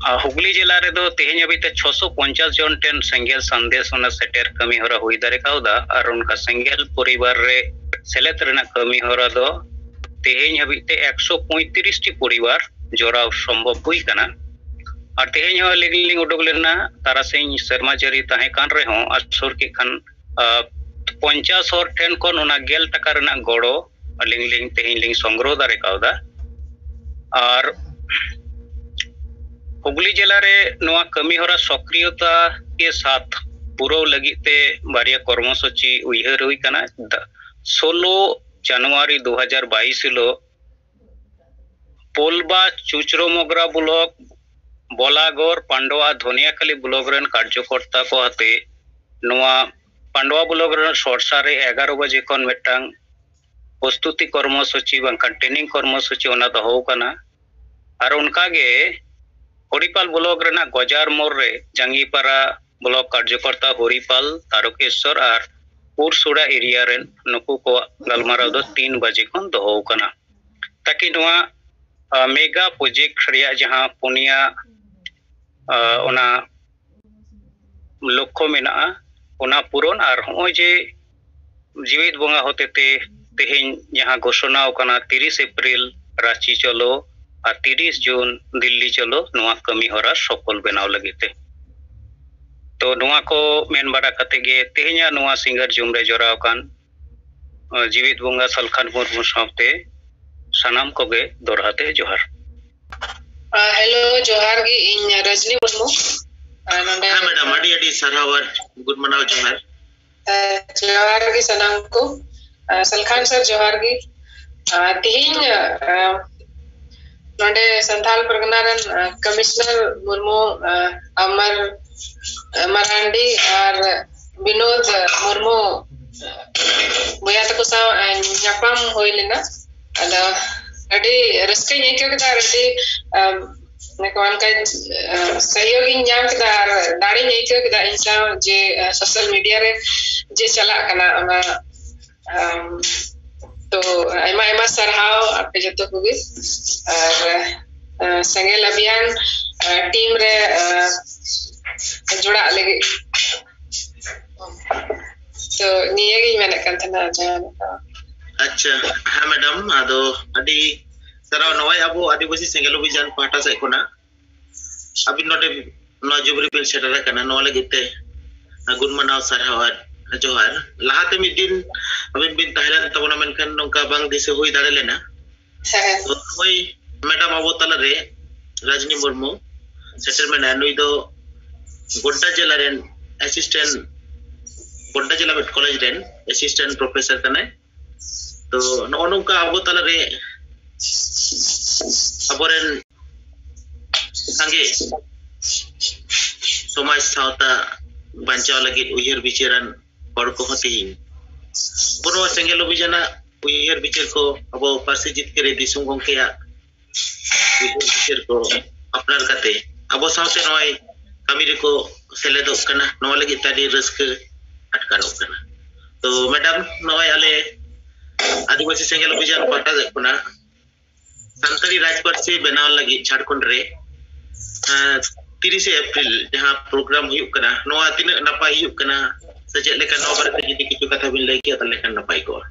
हुगली जिला रे दो तेहिन अभी ते 650 जन टेन सेंगेल संदेश ओना सेटर कमी हो रही दारे का और उनका सेंगेल परिवार रे सेलेत रेना कमी हो रहा दो तेहिन अभी ते 135 टी परिवार जोराव संभव हुई कना और तेहिन हो लिंग उडुक लेना तारासिंह शर्मा जरी ताहे कान रे हो असुर के खान 50 और टेन कोन ओना गेल टका रेना गोड़ो लिंग तेहिन लिंग संग्रह दारे का और हुगली जिला रे नोआ कमी होरा सक्रियता के साथ पूरा लगिते बारिया कर्मसूची उइहर हुई कना 16 जनवरी 2022 हिलो पोलबा चुचरो मोगरा ब्लॉक बोलागोर पांडवा धोनियाखाली ब्लॉक रेन कार्यकर्ता को हते नोआ पांडवा ब्लॉक रेन सोरसा रे 11 बजे कोन मेटांग प्रस्तुति कर्मसूची बांका ट्रेनिंग कर्मसूची ओना दहो कना और उनका गे हरिपाल ब्लॉक रेना गजार मोर रे जंगीपारा ब्लॉक कार्यकर्ता हरिपाल तारकेश्वर और पुरसुड़ा एरिया रेन नुकु को गलमाराव दो 3 बजे खन दहो कना ताकि नोआ मेगा प्रोजेक्ट रिया जहां पुनिया ओना लक्ष्य मेना ओना पूरण और हो जे जीवित बंगा होते ते तेहिन जहां घोषणा कना 30 अप्रैल रांची चलो और 30 जून दिल्ली चलो नोआ कमी होरा सफल बनाव लगीते तो नोआ को मेन बारा कते गे तेहिया नोआ सिंगर जुम रे जोराव कान जीवित बंगा सलखान मुर्मू सावते सनाम को गे दोरहाते जोहार हेलो जोहार गी इन रजनी मुर्मू नंदे हां मैडम अडी सरहावर गुड मनाव जोहार गी सनाम को सलखान सर जोहार गी तिहिन नोडे संथाल परगना रन कमिश्नर मुर्मू अमर मरांडी और विनोद मुर्मू बुया तको सा ᱧᱟᱯᱟᱢ होय लेना अदा अडी रस्के नेके कदा अडी नेकवान का सहयोगी ᱧᱟᱢ कदा दाड़ी नेके कदा इंसा जे सोशल मीडिया रे जे चला कना ओना तो एमा सरहाव आपे जतो कोगे और सेंगेल अभियान टीम रे जुड़ा लगे तो नियगी मैंने कंथना जान अच्छा हां मैडम आदो अडी सराव नवाय अबो आदिवासी सेंगेल अभियान पाटा से कोना अभी नोटे नजुबरी बिल सेटरा कना नो लगते गुड मनाव सरहावर जोहार लाहाते मिद दिन अबिन बिन ताहलन तबना मेनखान नोंका बांग दिसे होई दाड़े लेना तो होई मैडम अबो तला रे रजनी मुर्मू सेटलमेंट अनुई दो गोड्डा जिला रेन असिस्टेंट गोड्डा जिला made college rain assistant professor कने तो नोनका अबो तला रे अबोरेन संगे समाज सावता बांचाव लगी उयहर विचारन और को होती पुरो सेंगेल अभियान उयहर विचार को अब पार्सी जीत करे दिसुम गंकेया उयहर विचार को अपनार कते अब सावते नय कमी रे को सेलेदो कना नो लगी ताडी रस्क अटकारok kana तो मैडम नॉय आले आदिवासी सेंगेल अभियान पाटा देखना संताली राजपार्सी बनाव लगी झारखंड रे 30 अप्रैल जहां प्रोग्राम हुई कना नोआ तीन नपाई हुई कना सचेत लेका नौ बार जदी किछु कथा बिन लई के तले kan नपाई को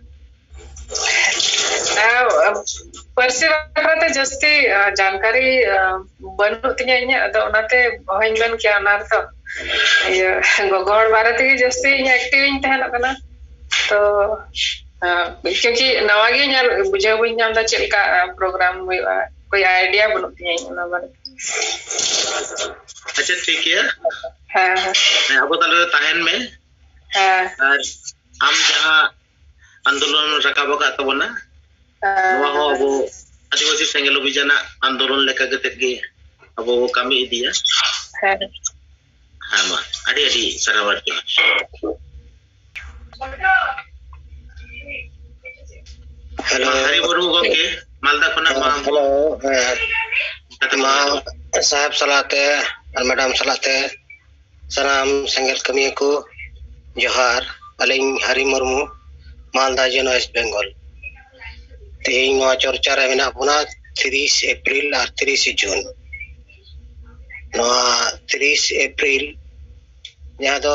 पर्सी बारे जस्ती जानकारी बनु तिnya इnya अदो ओनाते होइन मेन क्या नार तो गोगोड़ बारे ते जस्ती इnya एक्टिव इन तहन कना तो क्योंकि नवागी यार बुझे हुई नाम दा चेल का प्रोग्राम हुआ कोई आइडिया बनु तिnya इना बारे अच्छा ठीक है हां अब तले तहन में हां और हम जहां आंदोलन रकाबो का तबना नवा हो अब आदिवासी सेंगेल अभियान आंदोलन लेका गते अब कमी इदिया हां मा अडी अडी सरावर हेलो हरि बरु गोके मालदा कोना हेलो मा साहब सलाते और मैडम सलाते सलाम सेंगेल कमी को जोहार अलिंग हरि मुर्मू मालदा जन वेस्ट बंगाल तेहिं नवा चर्चा रे मेना पुना 30 अप्रैल और 30 जून नवा 30 अप्रैल जहां दो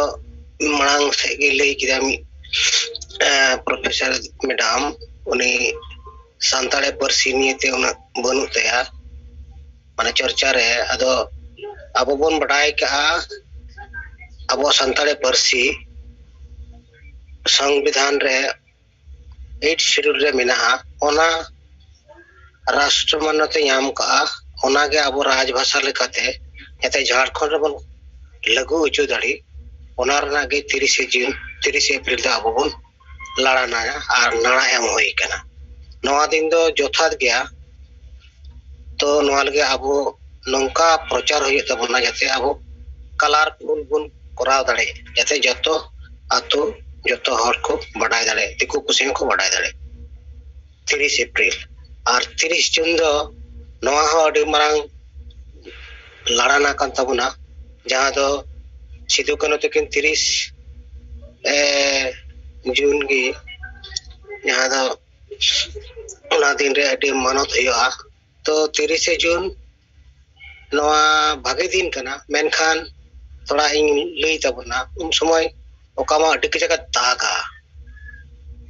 मांग से लई किदा प्रोफेसर मैडम उनी सांताले परसी नियते उना बनु तया माने चर्चा रे अदो अब बोन बडाय का अब सांताले परसी संविधान रे 8 शेड्यूल रे मेना ओना राष्ट्र मान्यता याम का ओना के अब राजभाषा लेकाते जते झारखंड रे बन लागू उचो दाड़ी ओना रना के 30 जून 30 अप्रैल दा अब बोन लड़ाना और नाड़ा एम होई कना नवा दिन दो जोथात गया तो नवा लगे अब नंका प्रचार होई तबना जते अब कलरफुल बुन कराव दाड़े जते जतो आतो जतो हर को बढ़ाई दाड़े दिकु कुसिन को बढ़ाई दाड़े 30 अप्रैल और 30 जून दो नवा हो अडी मांग लड़ाना कान तबना जहां दो सिदु कनो तकिन 30 जून की जहां दो उना दिन रे अडी मानत होया तो 30 जून नवा भागे दिन कना मेनखान थोड़ा इन लई तबना उन समय ओकामा अडी के जगह दागा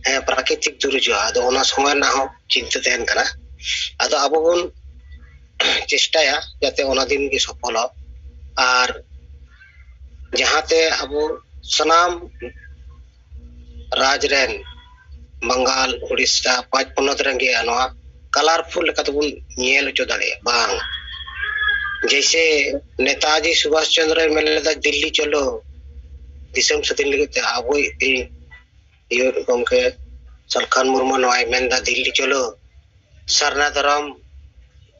है प्राकृतिक दुर्जो आदो ओना समय ना हो चिंता तहन कना आदो आबो बोन चेष्टाया जाते ओना दिन की सफल और जहांते अबो सनाम राजरेन बंगाल उड़ीसा पांच पनत रंगे अनवा कलरफुल लेकातबुन नेल चो दाड़े बांग जैसे नेताजी सुभाष चंद्र मेलेदा दिल्ली चलो दिसम सदिन लगते अब यो गमके सलखान मुर्मू नवाई मेंदा दिल्ली चलो सरना धर्म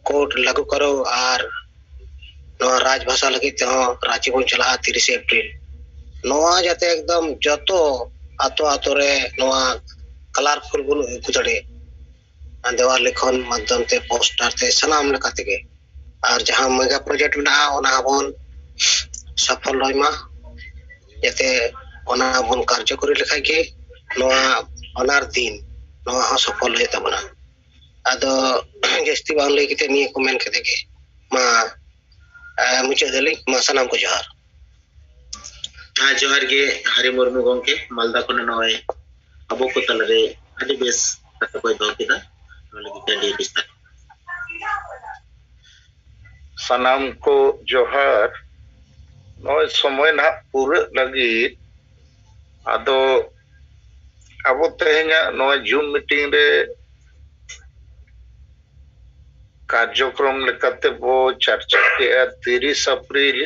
कोड लागू करो और नवा राजभाषा लगी ते रांची बन चला 30 अप्रैल नवा जाते एकदम जतो आतो आतो रे नवा कलरफुल बुन गुजड़े देवाल लिखन माध्यम ते पोस्टर ते सनाम लेकाते के और जहां मेगा प्रोजेक्ट ना ओना बोन सफल होइमा जते ओना बोन कार्यकरी लेखा के नवा अनार दिन नवा सफल होय तबना आदो जस्ती बान लई केते निये को मेन केते के मा मुझे दली मा सनाम को जोहार हां जोहार के हरि मुर्मू गंके मालदा को नय अबो को तलरे अडी बेस कथा कोई दो केदा लगी टेडी बिस्ता सनाम को जोहार नय समय ना पूरे लगी आदो अब तेहना नय जूम मीटिंग रे कार्यक्रम लेकाते बो चर्चा के 30 अप्रैल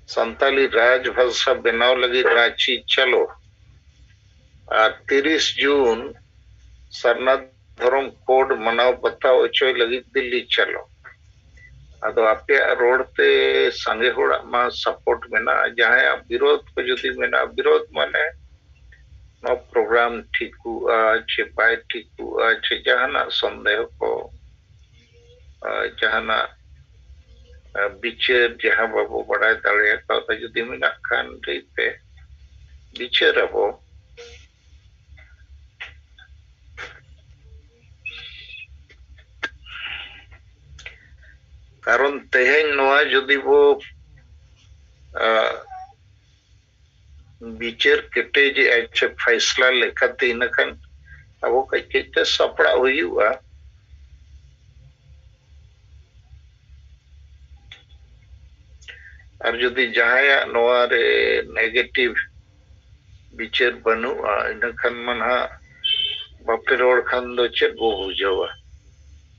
संताली राजभाषा बनाव लगी रांची चलो और 30 जून सरना धर्म कोड मनाव बताओ चोय लगी दिल्ली चलो अदो आपे रोड ते संगे होड़ा मा सपोर्ट मेना जहां विरोध को जदी मेना विरोध माने नो प्रोग्राम ठीक हुआ छे बाय ठीक हुआ छे जहाना संदेह को जहाना बिचार जहां बाबू बड़ा दड़े का जदी मेना खान रे पे बिचार अबो कारण तेहेन नोआ जुदी वो बिचार केटे जे अच्छे फैसला लेखाते इनखान अब कई सपड़ा हुआ और जुदी जहाया नोआ रे नेगेटिव बिचार बनुआ इनखान मना बापे रोड खान दो चेक वो बुझावा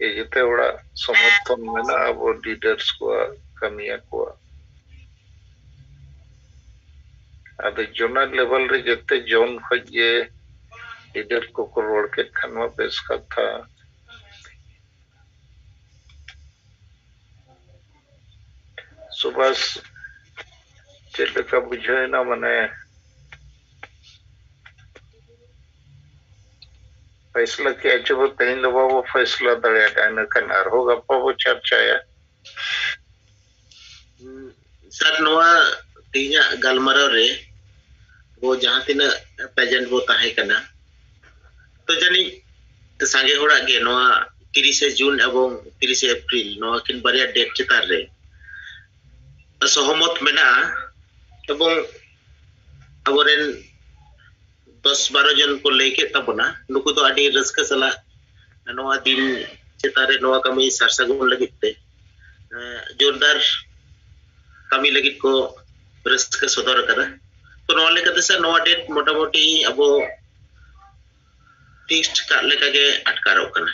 ये जिते बड़ा समर्थन में ना अब लीडर्स को कमियां को अब जोनल लेवल रे जिते जोन खोजे लीडर को रोड के खानवा पेश कथा सुबह चेले का बुझे ना मने फैसला किया जो तेन दबा वो फैसला दड़िया कहने कनार होगा वो चर्चा है सर नोआ तीना गलमरो रे वो जहाँ तीना पेजेंट वो ताहे कना तो जानी सांगे होड़ा गे नोआ 30 जून एवं 30 अप्रैल नोआ किन बारिया डेट चितार रे सहमत मेना एवं अबोरेन 10-12 जन को लेके तबना नुकु तो आडी रस्का सला नोआ दिन चितारे नोआ कमी सरसगुन लगिते जोरदार कमी लगित को रस्का सदर करा तो नोआ लेकते से नोआ डेट मोटामोटी अब टेस्ट का लेका के अटकारो कना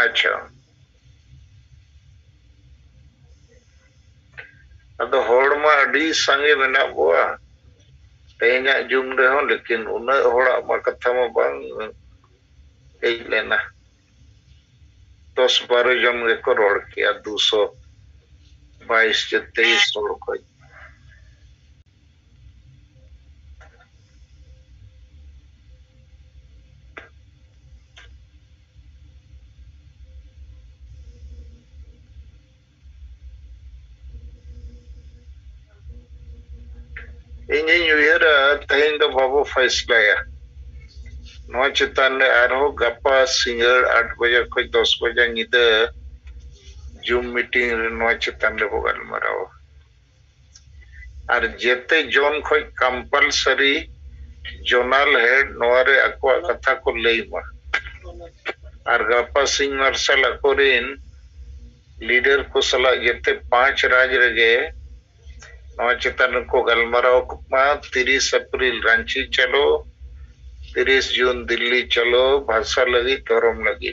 अच्छा अब होड़ में अड़ी संगे बना बुआ तेना जुम रे हो लेकिन उन होड़ा मा कथा में बंग एक लेना 10-12 जन रे को रोड किया 222 से 23 रोड को तेन दो बाबू फैसला नौ चितान गपा सिंगर 8 बजे खो 10 बजे निदा जूम मीटिंग नौ चितान बो गलमाराव और जेते जोन खो कंपलसरी जोनल हेड नोरे अको कथा को लेमा और गपा सिंग मार्शल अकोरिन लीडर को सला जेते 5 राज रगे नौ चितान को गलमाराव 30 अप्रैल रांची चलो 30 जून दिल्ली चलो भाषा लगी धर्म लगी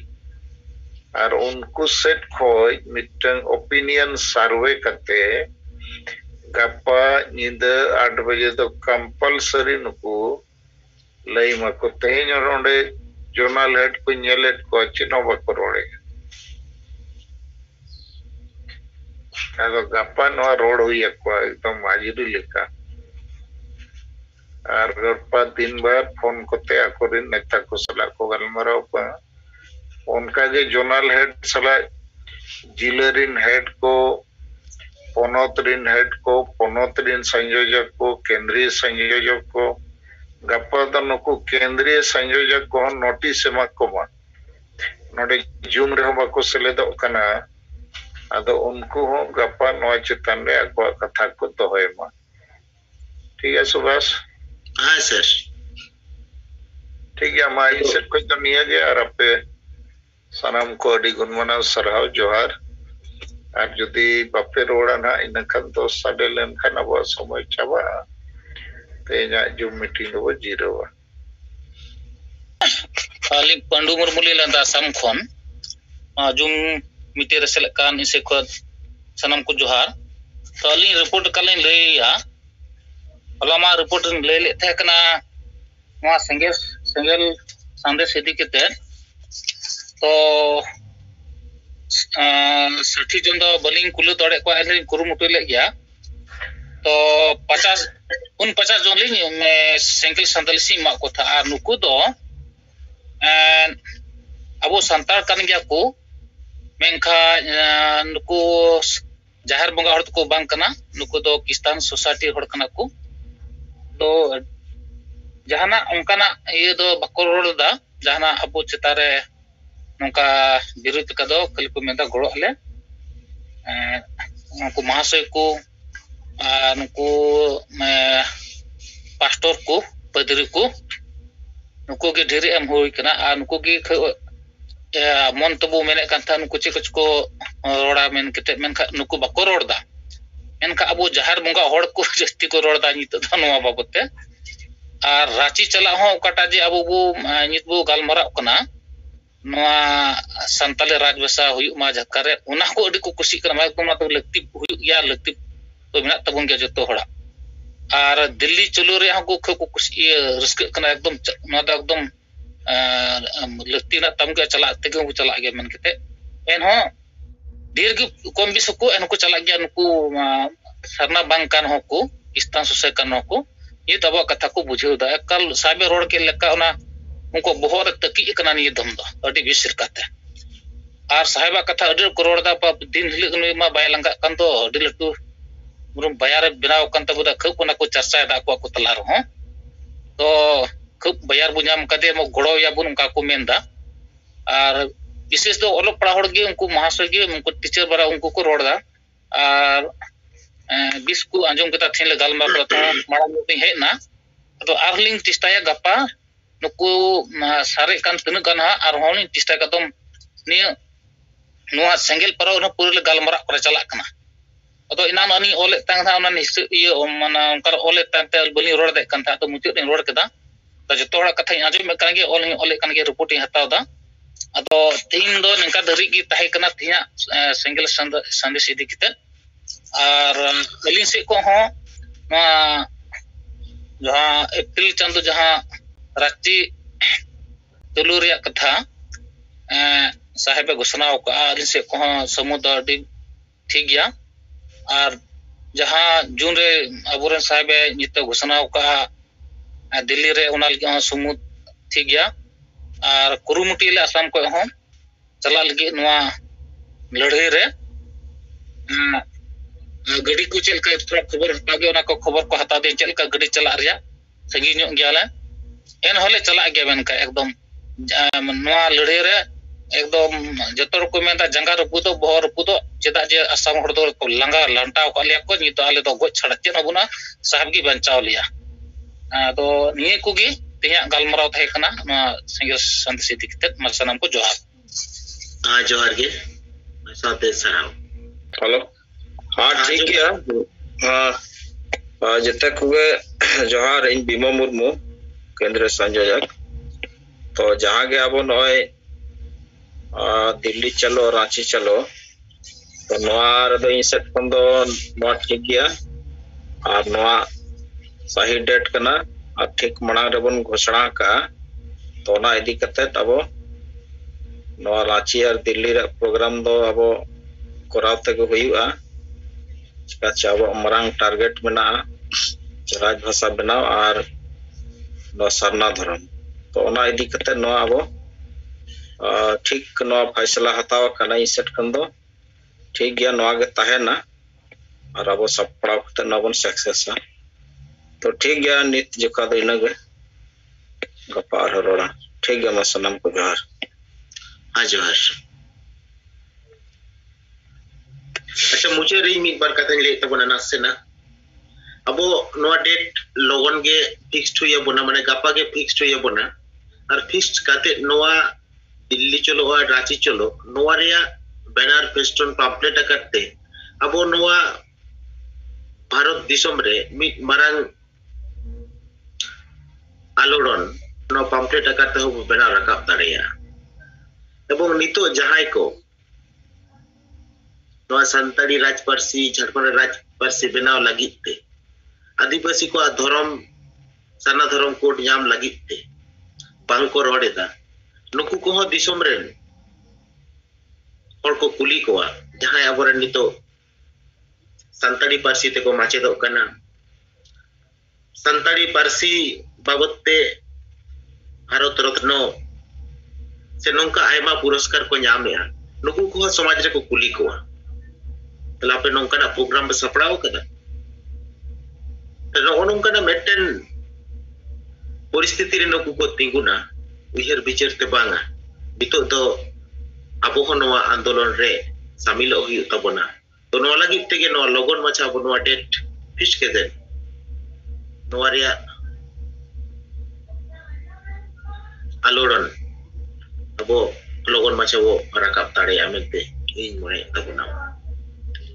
और उनको सेट खोज मिटन ओपिनियन सर्वे करते गपा निदा 8 बजे तो कंपलसरी नुकु लई मको तेन रोंडे जोनल हेड को नेलेट को चिनो बको रोडे गपा नवा रोड हुई एकदम हाजिरी लेका और गपा दिन बार फोन कोते आकोरिन नेता को सला को गलमाराव पा उनका के जोनल हेड सला जिलेरिन हेड को पोनोतरिन हेड को पोनोतरिन संयोजक को केंद्रीय संयोजक को गपा दनो को केंद्रीय संयोजक को नोटिस एमा को मा नोडे जूम रे बाको सेलेदो कना अदो उनको हो गपा नोआ चितान रे अको कथा को दोहेमा ठीक है सुभाष हाँ सर ठीक है हमारी सेट को तो नहीं है और अपने सनम को अड़ी गुणमना सरहाव जोहार और जुदी बापे रोड़ा ना इनखान तो साडे लेन खान अब समय चाबा तेना जूम मीटिंग वो जीरो अली पंडू मुर्मुली लंदा सम खोन जूम मीटिंग रसेल कान इसे को सनम को जोहार तो अली रिपोर्ट कलें लेया अलमा रिपोर्ट ले लेते कना वा सेंगल संदेश इदी केते तो 60 जन दो बलिंग कुलु तोड़े को आले कुरुमुटु ले गया तो 50 जन लिंग में सेंगल संदलसी मा को था नुकु दो अबो संतार कन गया को मेंखा नुकु jahar bonga hor ko bang kana nuku do Kistan society hor kana ko do jahana onkana iye do bako rol da jahana abu cetare nongka birut ka do kali ko menda goro ale nuku mahasoy ko nuku pastor ko padri ko nuku ge dhiri em hoy kana nuku ge mon tabu mene kan ta nuku chik ko roda men kete men ka nuku bako ror da men ka abu jahar bonga hor ko jasti ko ror da nit do noa babote ar rachi chala ho okata je abu bu nit bu galmara kana noa santale rajbasa huyu ma jakare una ko adi ko kusi kana ma ko ma to lakti huyu ya lakti to mena tabun ge joto hora ar Delhi chulu re ha ko kusi risk kana ekdom na da ekdom lakti na tam ge chala te ko chala ge men kete en ho dir gi kom bi suku en ko chala ge nuku sarna bangkan ho ko Kistan society kan ho ko ये तब कथा को बुझे कल साबे road के लेका उनको बहुत तकी कना नहीं दम दो अड़ी बिसर काते आर साहेबा कथा अड़ी करोड़ दा दिन हिल मा बाय लंगा कन तो अड़ी लटू मुरुम बाजार बनाव कन तब दा खूब कोना को चर्चा दा को तला रहो तो खूब बाजार बुझाम कदे मो गड़ो या बुन उनका को मेंदा आर विशेष दो ओलो पड़ा होड़ गे उनको महाशय गे उनको टीचर बरा उनको को रोड दा are bis ku anjom kita thin le galma prata mara muti he na to arling tistaya gapa nuku sare kan tinu kan ha ar honi tista kadom ni nuwa sengel para ona puri le galmara para chala kana to inan ani ole tang tha ona ni ye mana onkar ole tang te bali rod de kan tha to muti ni rod kada to joto hora katha anjom kan ge ole kan ge reporting hataw da ado tin do ningka dari gi tahe kana thiya sengel sandesh idi kita और अलिन से को हो जहाँ अप्रैल चंदो जहाँ रांची तुलू रे कथा साहेब घोषणा का अलिन से को समुद्र ठीक गया और जहाँ जून रे अबुरन साहेब नित घोषणा का दिल्ली रे ओना लगे समुद्र ठीक गया और कुरुमुटी ले असम को हो चला लगे नवा लड़ाई रे गड़ी को चल का खबर हटा गया ना को खबर को हटा दे चल का गड़ी चला रिया संगी ᱧᱚᱜ गयाला एन होले चला गया बेन का एकदम नवा लड़ाई रे एकदम जतोर को मेंदा जंगा रपु तो बहर रपु तो चेदा जे असम हड़ दो को लंगा लंटाव को लिया को नि तो आले तो गोच छड़ा चेन अबुना साहब की बंचाव लिया तो निये को गी तिया गलमराव थाय कना संगे संदेश दिखते मसनम को जोहार जोहार गे साथे सराव हेलो हाँ ठीक है हाँ जिते कुगे जोहार इन बीमा मुर्मू केंद्र संयोजक तो जहाँ गे अब नॉय दिल्ली चलो रांची चलो तो नोआर दो इन सेट कौन दो नोआ ठीक गया और नोआ सही डेट करना और ठीक मनांग रेबन घोषणा का तो ना इदी करते तब नोआ रांची और दिल्ली रे प्रोग्राम दो अब कोरावते को हुआ चाबो मरांग टारगेट बना राज भाषा बनाव और सरना धर्म तो ओना इदी कते नो अब ठीक नो फैसला हताव कना सेट कन दो ठीक गया नो गे ताहेना और अब सपड़ा कते नबन सक्सेस तो ठीक गया नित जका दो इनगे गपा रोड़ा ठीक गया मसनम को जोहार हाँ जोहार अच्छा मुझे री मिक बार कथा ले तबना नासेना अब नोआ डेट लोगन गे फिक्स्ड हुई बना माने गापा गे फिक्स्ड हुई बना और फिक्स्ड काते नोआ दिल्ली चलो और रांची चलो नोआ रिया बैनर फेस्टन पम्पलेट करते अब नोआ भारत दिसम रे मिक मारांग आलोड़न नो पम्पलेट करते हो बैनर रकाब दाड़िया एवं नितो जहाय को सानताड़ी राजपार्सी झारखंड राजपार्सी बनाव लगिते आदिवासी को धर्म साना धर्म कोड नाम लगिते बांग को रोडेदा नुकु को हो दिसम रेन और को कुली को जहां अबरन नितो सानताड़ी पार्सी ते को माचेदो कना सानताड़ी पार्सी बाबते भारत रत्न से नोंका आयमा पुरस्कार को नामया नुकु को समाज रे को कुली को lape nongkana program be saprau kada no nongkana meten परिस्थिति रे नुकु को तिंगुना उहर बिचार ते बांगा बितो दो abo ho noa आंदोलन रे शामिल हुई तबना तो नोआ लगी तेगे नोआ लोगन मचा abo नोआ डेट फिश के दे नोआ रिया आलोड़न abo लोगन मचा वो रकाब ताड़े आमेते इन मोने तबना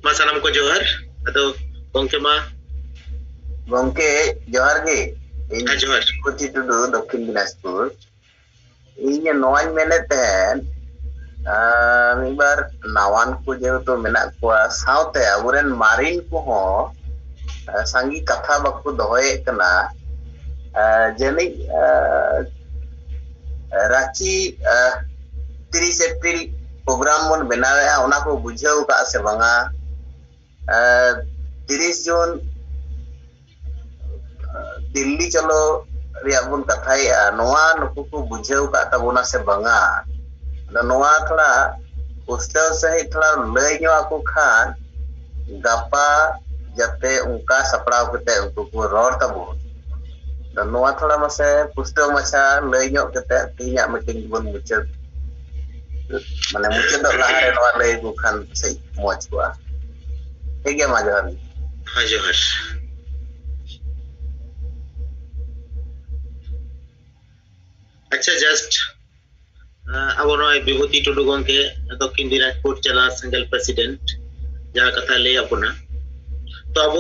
मा सनम को जोहर अदो गोंके मा गोंके जोहर गे जोहर कुति टुडू दक्षिण दिनाजपुर इन नोआन मेने तेन मिबार नावान को जेहेतु मेना को साउते अबुरेन मारिन को हो सांगी कथा बकु दोहए कना जनी रांची 30 अप्रैल प्रोग्राम मन बनावे ओना को बुझाउ का से बांगा 30 जून दिल्ली चलो रिया बुन कथाई नोआ नुकु को बुझाउ का तबोना से बांगा नोआ थोड़ा उस्ताव सही थोड़ा लय ᱧᱚᱜ ako खान गपा जते उनका सपड़ाव कते उनको को रोड तबो नोआ थोड़ा मसे पुस्तक मछा लय ᱧᱚᱜ कते तीना मीटिंग बन मुचद माने मुचद लहारे नोआ लय को खान से मोच हुआ ठीक है माजहर हां जोहर अच्छा जस्ट अब नोय विभूति टुडू गोंके दक्षिण दिनाजपुर चला सिंगल प्रेसिडेंट जहां कथा ले अपना तो अब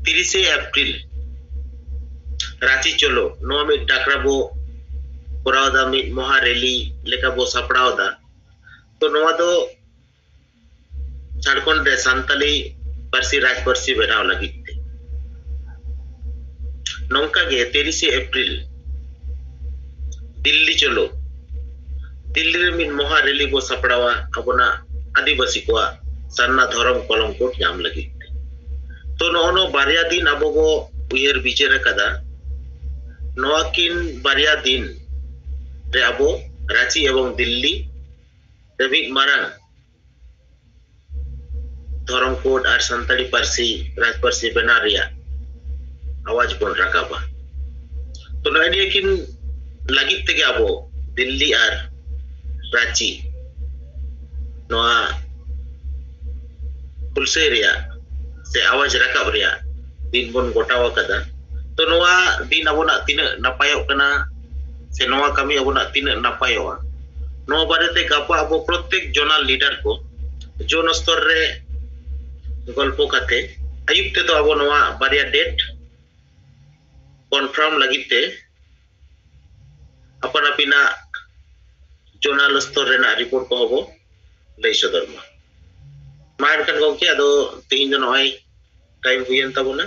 30 अप्रैल रांची चलो नो में डाकरा बो पुरावदा में महा रैली लेका बो सपड़ावदा तो नोवा दो झारखंड रे संताली पारसी राज पारसी बनाव लगी नौका गे 30 अप्रैल दिल्ली चलो दिल्ली रे मिन महा रैली बो सपड़ावा अबना आदिवासी को सन्ना धर्म कलम कोट नाम लगी तो नो बारिया दिन अब बो उयर बिचार कदा नोकिन बारिया दिन रे अब रांची एवं दिल्ली रे मिन मारा धर्म कोट और संताली पारसी राज पारसी बना रिया आवाज बन रकाबा तो नय किन लगी तेगे अब दिल्ली और रांची नोआ पुलसे रिया से आवाज रकाब रिया दिन बन गोटाव कदा तो नोआ दिन अबोना तिना नापायो कना से नोआ कमी अबोना तिना नापायो नोआ बारेते गापा अब प्रत्येक जोनल लीडर को जोन स्तर रे गल्पो काते आयुक्ते तो अब नोआ बारिया डेट कन्फर्म लगिते अपन अपिना जोनल स्तर रेना रिपोर्ट को हबो लई सदर मा मार कन गोके अदो तीन जन होय टाइम हुयन तबोना